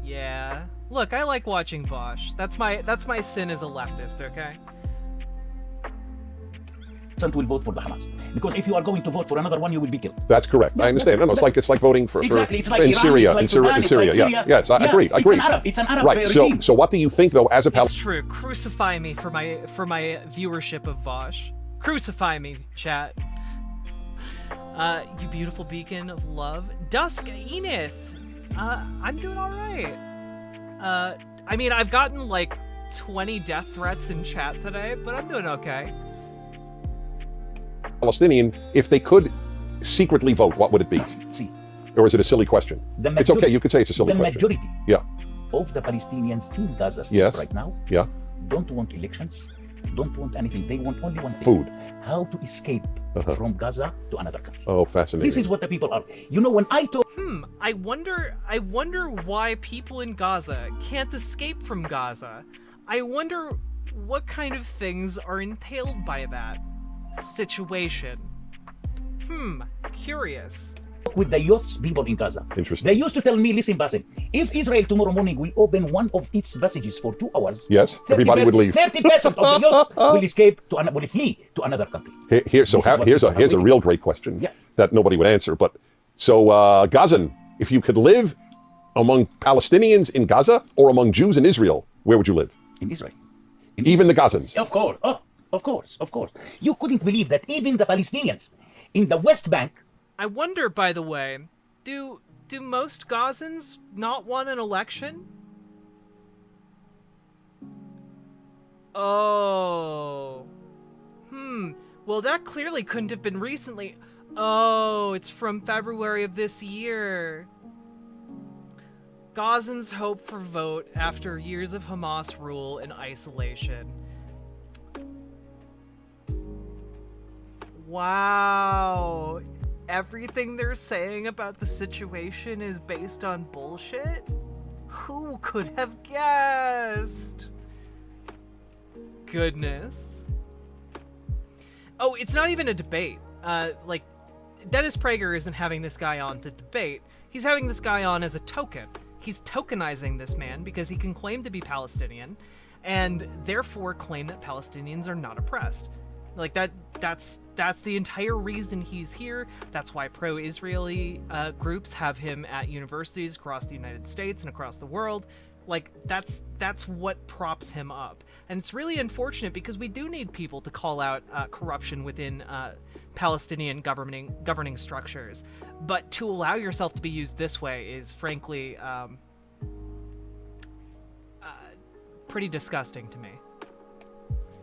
Speaker 1: Yeah. Look, I like watching Vosh. That's my sin as a leftist, okay?
Speaker 3: Will vote for the Hamas, because if you are going to vote for another one, you will be killed.
Speaker 2: That's correct. I understand. No, it's like voting for
Speaker 3: exactly. It's like
Speaker 2: in
Speaker 3: Iran,
Speaker 2: Syria,
Speaker 3: it's like
Speaker 2: in
Speaker 3: Sudan,
Speaker 2: Syria.
Speaker 3: it's like Syria.
Speaker 2: Yeah. Yes, I agree.
Speaker 3: It's an Arab
Speaker 2: right.
Speaker 3: regime.
Speaker 2: So what do you think, though, as a
Speaker 1: It's true. Crucify me for my viewership of Vosh. Crucify me, chat. You beautiful beacon of love. Dusk Enith. I'm doing all right. I mean, I've gotten like 20 death threats in chat today, but I'm doing okay.
Speaker 2: Palestinian, if they could secretly vote, what would it be?
Speaker 3: See,
Speaker 2: or is it a silly question?
Speaker 3: It's
Speaker 2: okay. You could say it's a silly question.
Speaker 3: The majority
Speaker 2: yeah.
Speaker 3: of the Palestinians in Gaza right now don't want elections, don't want anything. They want only one thing.
Speaker 2: Food.
Speaker 3: How to escape from Gaza to another country.
Speaker 2: Oh, fascinating.
Speaker 3: This is what the people are. You know, when I talk...
Speaker 1: I wonder why people in Gaza can't escape from Gaza. I wonder what kind of things are entailed by that situation. Curious.
Speaker 3: With the youth people in Gaza.
Speaker 2: Interesting.
Speaker 3: They used to tell me, listen, Bassem, if Israel tomorrow morning will open one of its passages for 2 hours,
Speaker 2: yes, everybody would leave.
Speaker 3: 30% of the youth will escape will flee to another country.
Speaker 2: Here's a real great question that nobody would answer. But so Gazan, if you could live among Palestinians in Gaza or among Jews in Israel, where would you live?
Speaker 3: In Israel.
Speaker 2: Even the Gazans.
Speaker 3: Of course. Oh, of course. You couldn't believe that even the Palestinians in the West Bank.
Speaker 1: I wonder, by the way, do most Gazans not want an election? Oh. Well, that clearly couldn't have been recently. Oh, it's from February of this year. Gazans hope for vote after years of Hamas rule and isolation. Wow. Everything they're saying about the situation is based on bullshit? Who could have guessed? Goodness. Oh, it's not even a debate. Like, Dennis Prager isn't having this guy on to debate. He's having this guy on as a token. He's tokenizing this man because he can claim to be Palestinian and therefore claim that Palestinians are not oppressed. Like, that's the entire reason he's here. That's why pro-Israeli groups have him at universities across the United States and across the world. Like, that's what props him up. And it's really unfortunate because we do need people to call out corruption within Palestinian governing structures. But to allow yourself to be used this way is, frankly, pretty disgusting to me.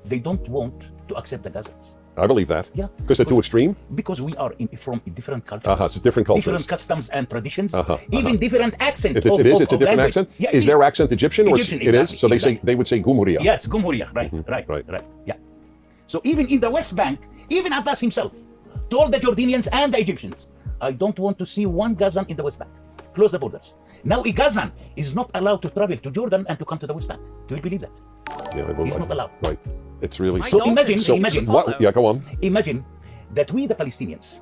Speaker 3: They don't want to accept the Gazans.
Speaker 2: I believe that.
Speaker 3: Yeah.
Speaker 2: Because they're too extreme?
Speaker 3: Because we are from different cultures.
Speaker 2: It's different cultures.
Speaker 3: Different customs and traditions. Even different accent.
Speaker 2: It's a different
Speaker 3: language.
Speaker 2: accent?
Speaker 3: Yeah,
Speaker 2: is their accent Egyptian?
Speaker 3: Egyptian,
Speaker 2: It
Speaker 3: exactly,
Speaker 2: is? So they would say Gumhuria.
Speaker 3: Yes, Gumhuria. Right. Yeah. So even in the West Bank, even Abbas himself told the Jordanians and the Egyptians, I don't want to see one Gazan in the West Bank. Close the borders. Now a Gazan is not allowed to travel to Jordan and to come to the West Bank. Do you believe that?
Speaker 2: Yeah, I believe
Speaker 3: He's not allowed.
Speaker 2: Right. It's really...
Speaker 1: My
Speaker 3: So
Speaker 1: dolphins
Speaker 3: imagine,
Speaker 2: What? Yeah, go on.
Speaker 3: imagine that we, the Palestinians,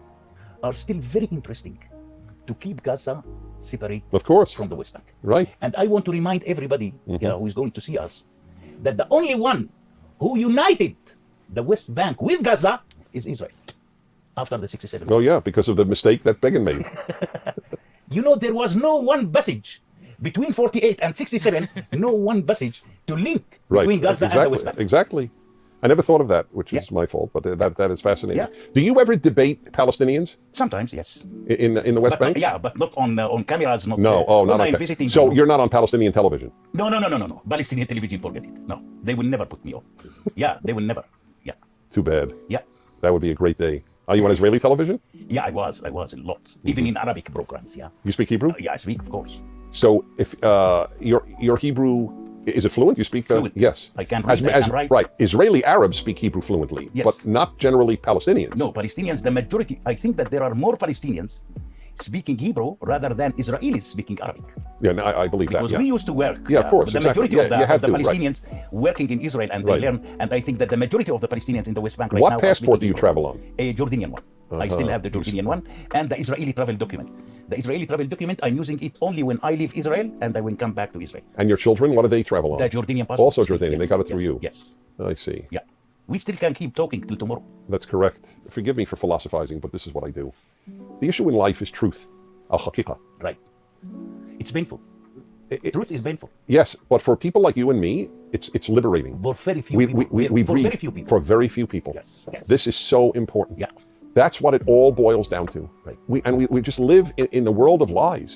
Speaker 3: are still very interesting to keep Gaza separate
Speaker 2: Of course.
Speaker 3: from the West Bank.
Speaker 2: Right.
Speaker 3: And I want to remind everybody who is going to see us that the only one who united the West Bank with Gaza is Israel after the 67.
Speaker 2: Oh, yeah, because of the mistake that Begin made.
Speaker 3: You know, there was no one passage between 48 and 67, no one passage to link
Speaker 2: Right.
Speaker 3: between Gaza
Speaker 2: exactly.
Speaker 3: and the West Bank.
Speaker 2: Exactly. I never thought of that, which is
Speaker 3: Yeah.
Speaker 2: my fault, but that is fascinating.
Speaker 3: Yeah.
Speaker 2: Do you ever debate Palestinians
Speaker 3: Sometimes, yes.
Speaker 2: in the West
Speaker 3: But,
Speaker 2: Bank?
Speaker 3: yeah, but not on cameras. Not,
Speaker 2: No, not
Speaker 3: when
Speaker 2: on
Speaker 3: I'm
Speaker 2: ca-
Speaker 3: visiting.
Speaker 2: So
Speaker 3: them.
Speaker 2: you're not on Palestinian television?
Speaker 3: No. Palestinian television, forget it. No, they will never put me on. Yeah, they will never. Yeah,
Speaker 2: Too bad.
Speaker 3: yeah.
Speaker 2: That would be a great day. Are you on Israeli television?
Speaker 3: Yeah, I was a lot. Even in Arabic programs, yeah.
Speaker 2: You speak Hebrew?
Speaker 3: Yeah, I speak, of course.
Speaker 2: So if your Hebrew, is it fluent? You speak?
Speaker 3: Fluent.
Speaker 2: Yes.
Speaker 3: I can read, I can write.
Speaker 2: Right. Israeli Arabs speak Hebrew fluently,
Speaker 3: Yes.
Speaker 2: but not generally Palestinians.
Speaker 3: No, Palestinians, the majority, I think that there are more Palestinians speaking Hebrew rather than Israelis speaking Arabic.
Speaker 2: Yeah, no, I believe
Speaker 3: Because
Speaker 2: that.
Speaker 3: we
Speaker 2: Yeah.
Speaker 3: used to work.
Speaker 2: Yeah, of course,
Speaker 3: The
Speaker 2: exactly.
Speaker 3: majority
Speaker 2: Yeah,
Speaker 3: of the,
Speaker 2: you have
Speaker 3: of the
Speaker 2: to, right.
Speaker 3: Palestinians working in Israel and they
Speaker 2: Right.
Speaker 3: learn. And I think that the majority of the Palestinians in the West Bank right now
Speaker 2: What
Speaker 3: are
Speaker 2: passport do
Speaker 3: speaking
Speaker 2: you
Speaker 3: Hebrew.
Speaker 2: travel on?
Speaker 3: A Jordanian one. I still have the Jordanian one and the Israeli travel document. The Israeli travel document, I'm using it only when I leave Israel and I will come back to Israel.
Speaker 2: And your children, what do they travel on?
Speaker 3: The Jordanian passport.
Speaker 2: Also
Speaker 3: still-
Speaker 2: Jordanian. They got it through you.
Speaker 3: Yes.
Speaker 2: I see.
Speaker 3: Yeah. We still can keep talking till tomorrow.
Speaker 2: That's correct. Forgive me for philosophizing, but this is what I do. The issue in life is truth. Al-haqiqa.
Speaker 3: Right. It's painful. Truth is painful.
Speaker 2: Yes, but for people like you and me, it's liberating.
Speaker 3: For very few
Speaker 2: We
Speaker 3: people. For
Speaker 2: breathe
Speaker 3: very few people.
Speaker 2: for very few people.
Speaker 3: Yes, yes.
Speaker 2: This is so important.
Speaker 3: Yeah.
Speaker 2: That's what it all boils down to.
Speaker 3: Right.
Speaker 2: We just live in the world of lies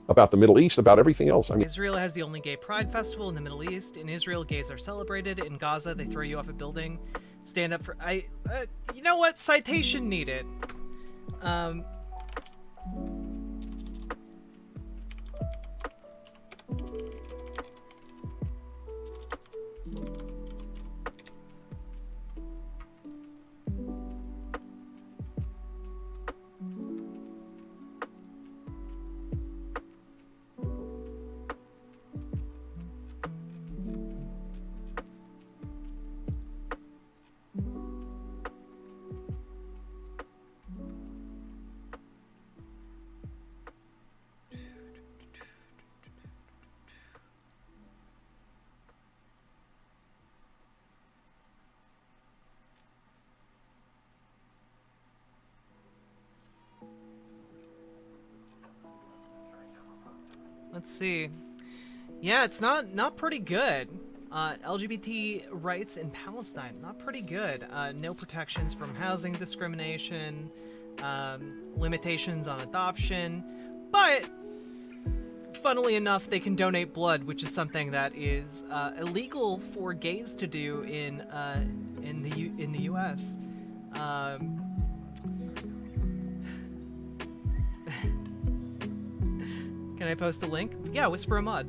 Speaker 2: about the Middle East, about everything else. I mean,
Speaker 1: Israel has the only gay pride festival in the Middle East. In Israel, gays are celebrated. In Gaza, they throw you off a building. Stand up for... you know what? Citation needed. Let's see. Yeah, it's not pretty good. LGBT rights in Palestine, not pretty good. No protections from housing discrimination, limitations on adoption, but funnily enough, they can donate blood, which is something that is illegal for gays to do in the U.S. Can I post a link? Yeah, Whisper a Mod.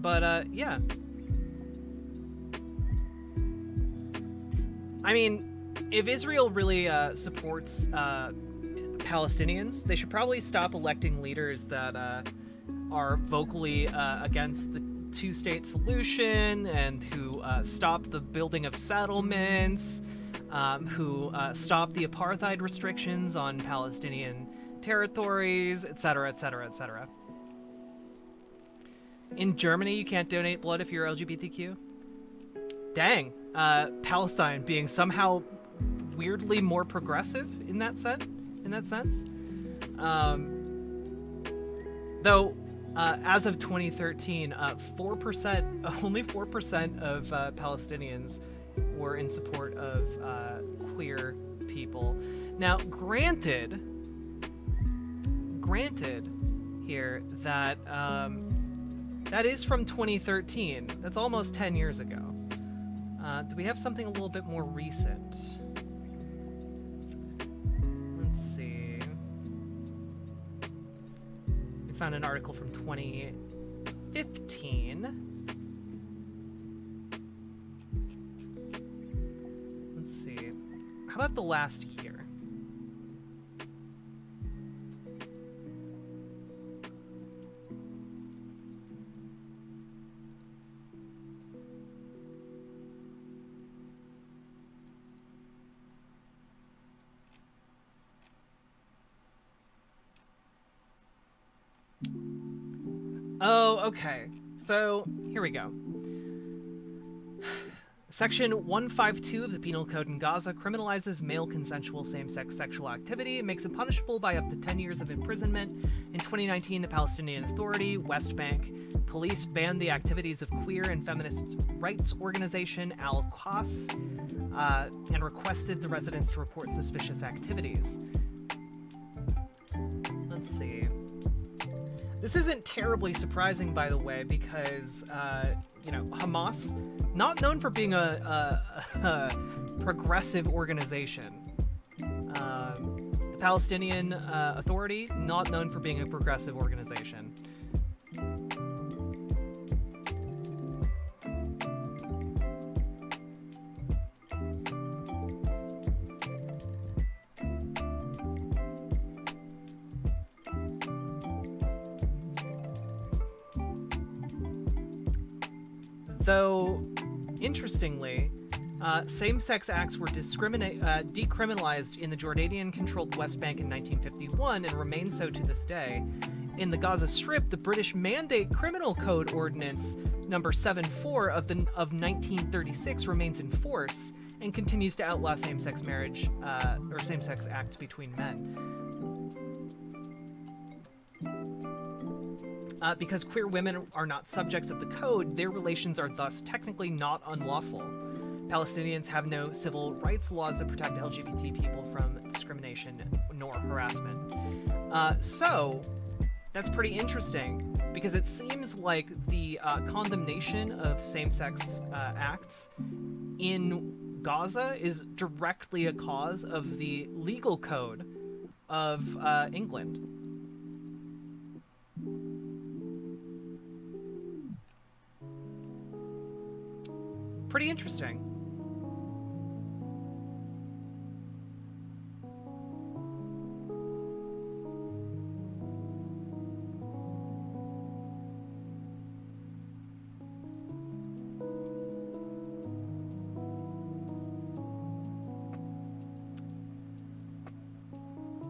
Speaker 1: But, yeah. I mean, if Israel really supports Palestinians, they should probably stop electing leaders that are vocally against the two-state solution and who stop the building of settlements, who stop the apartheid restrictions on Palestinian territories, etc., etc., etc. In Germany, you can't donate blood if you're LGBTQ. Dang. Palestine being somehow weirdly more progressive in that sense. Though, as of 2013, 4%, only 4% of Palestinians were in support of queer people. Now, granted here that that is from 2013. That's almost 10 years ago. Do we have something a little bit more recent? Let's see. We found an article from 2015. Let's see. How about the last year? Oh, okay. So, here we go. Section 152 of the Penal Code in Gaza criminalizes male consensual same-sex sexual activity and makes it punishable by up to 10 years of imprisonment. In 2019, the Palestinian Authority, West Bank, police banned the activities of queer and feminist rights organization Al-Qas and requested the residents to report suspicious activities. Let's see. This isn't terribly surprising, by the way, because, Hamas, not known for being a progressive organization. The Palestinian Authority, not known for being a progressive organization. Though, interestingly, same-sex acts were decriminalized in the Jordanian-controlled West Bank in 1951 and remain so to this day. In the Gaza Strip, the British Mandate Criminal Code Ordinance number 74 of 1936 remains in force and continues to outlaw same-sex marriage or same-sex acts between men. Because queer women are not subjects of the code, their relations are thus technically not unlawful. Palestinians have no civil rights laws that protect LGBT people from discrimination nor harassment. So, that's pretty interesting, because it seems like the condemnation of same-sex acts in Gaza is directly a cause of the legal code of England. Pretty interesting.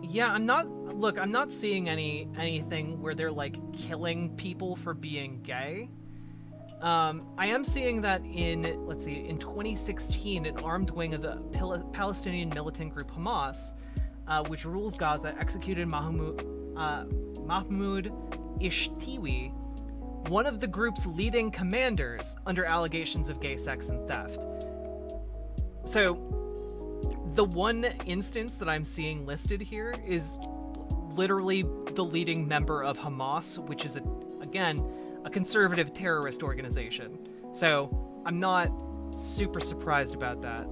Speaker 1: Yeah, I'm not seeing anything where they're like killing people for being gay. I am seeing that in 2016, an armed wing of the Palestinian militant group Hamas, which rules Gaza, executed Mahmoud Ishtiwi, one of the group's leading commanders, under allegations of gay sex and theft. So, the one instance that I'm seeing listed here is literally the leading member of Hamas, which is, again, a conservative terrorist organization. So I'm not super surprised about that.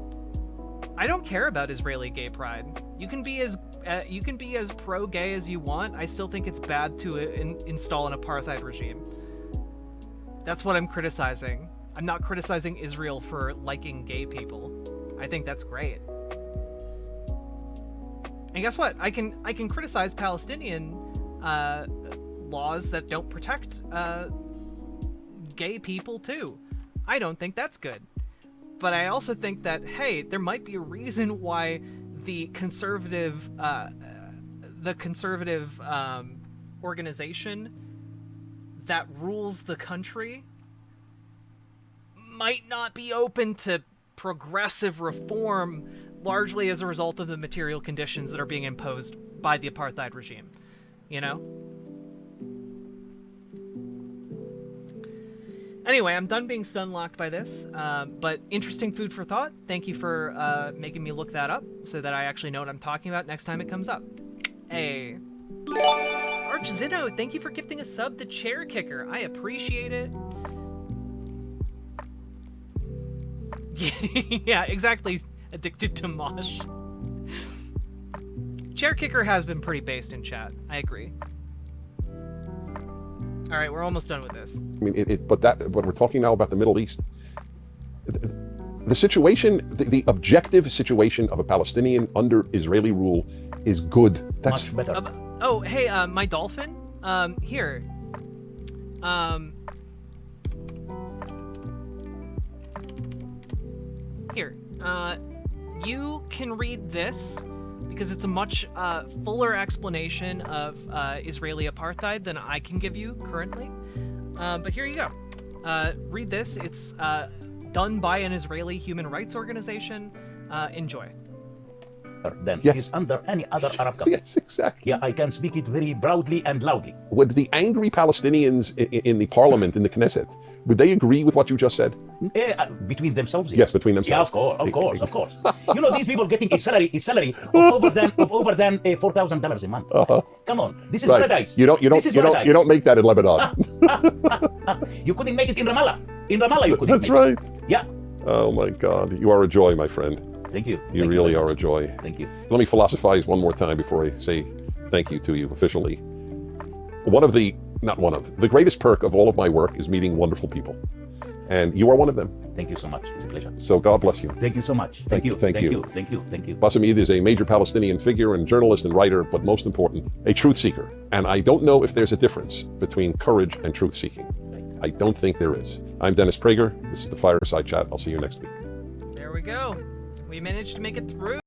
Speaker 1: I don't care about Israeli gay pride. You can be as pro-gay as you want. I still think it's bad to install an apartheid regime. That's what I'm criticizing. I'm not criticizing Israel for liking gay people. I think that's great. And guess what? I can criticize Palestinian laws that don't protect gay people too. I don't think that's good. But I also think that, hey, there might be a reason why the conservative organization that rules the country might not be open to progressive reform, largely as a result of the material conditions that are being imposed by the apartheid regime. You know? Anyway, I'm done being stun-locked by this, but interesting food for thought. Thank you for making me look that up so that I actually know what I'm talking about next time it comes up. Hey. Archzino, thank you for gifting a sub to Chair Kicker. I appreciate it. Yeah, exactly. Addicted to mosh. Chair Kicker has been pretty based in chat. I agree. All right, we're almost done with this.
Speaker 2: I mean, but we're talking now about the Middle East. The situation, the objective situation of a Palestinian under Israeli rule is good. That's
Speaker 3: much better.
Speaker 1: Oh, hey, my dolphin. Here. Here. You can read this because it's a much fuller explanation of Israeli apartheid than I can give you currently. But here you go. Read this. It's done by an Israeli human rights organization. Enjoy.
Speaker 3: Than
Speaker 2: Yes.
Speaker 3: is under any other Arab country.
Speaker 2: yes, exactly.
Speaker 3: Yeah, I can speak it very proudly and loudly.
Speaker 2: Would the angry Palestinians in the parliament, in the Knesset, would they agree with what you just said?
Speaker 3: Between themselves.
Speaker 2: Yes, between themselves.
Speaker 3: Yeah, of course. You know, these people getting a salary of over than $4,000 a month. Come on, this is
Speaker 2: Right.
Speaker 3: paradise.
Speaker 2: You don't make that in Lebanon.
Speaker 3: You couldn't make it in Ramallah. In Ramallah, you couldn't.
Speaker 2: That's
Speaker 3: make
Speaker 2: right.
Speaker 3: It. Yeah.
Speaker 2: Oh my God, you are a joy, my friend.
Speaker 3: Thank you.
Speaker 2: You
Speaker 3: Thank
Speaker 2: really
Speaker 3: very
Speaker 2: are a
Speaker 3: much.
Speaker 2: joy.
Speaker 3: Thank you.
Speaker 2: Let me philosophize one more time before I say thank you to you officially. The greatest perk of all of my work is meeting wonderful people. And you are one of them.
Speaker 3: Thank you so much. It's a pleasure.
Speaker 2: So God bless you.
Speaker 3: Thank you so much.
Speaker 2: Thank you.
Speaker 3: Thank you.
Speaker 2: Bassem Eid is a major Palestinian figure and journalist and writer, but most important, a truth seeker. And I don't know if there's a difference between courage and truth seeking. I don't think there is. I'm Dennis Prager. This is the Fireside Chat. I'll see you next week.
Speaker 1: There we go. We managed to make it through.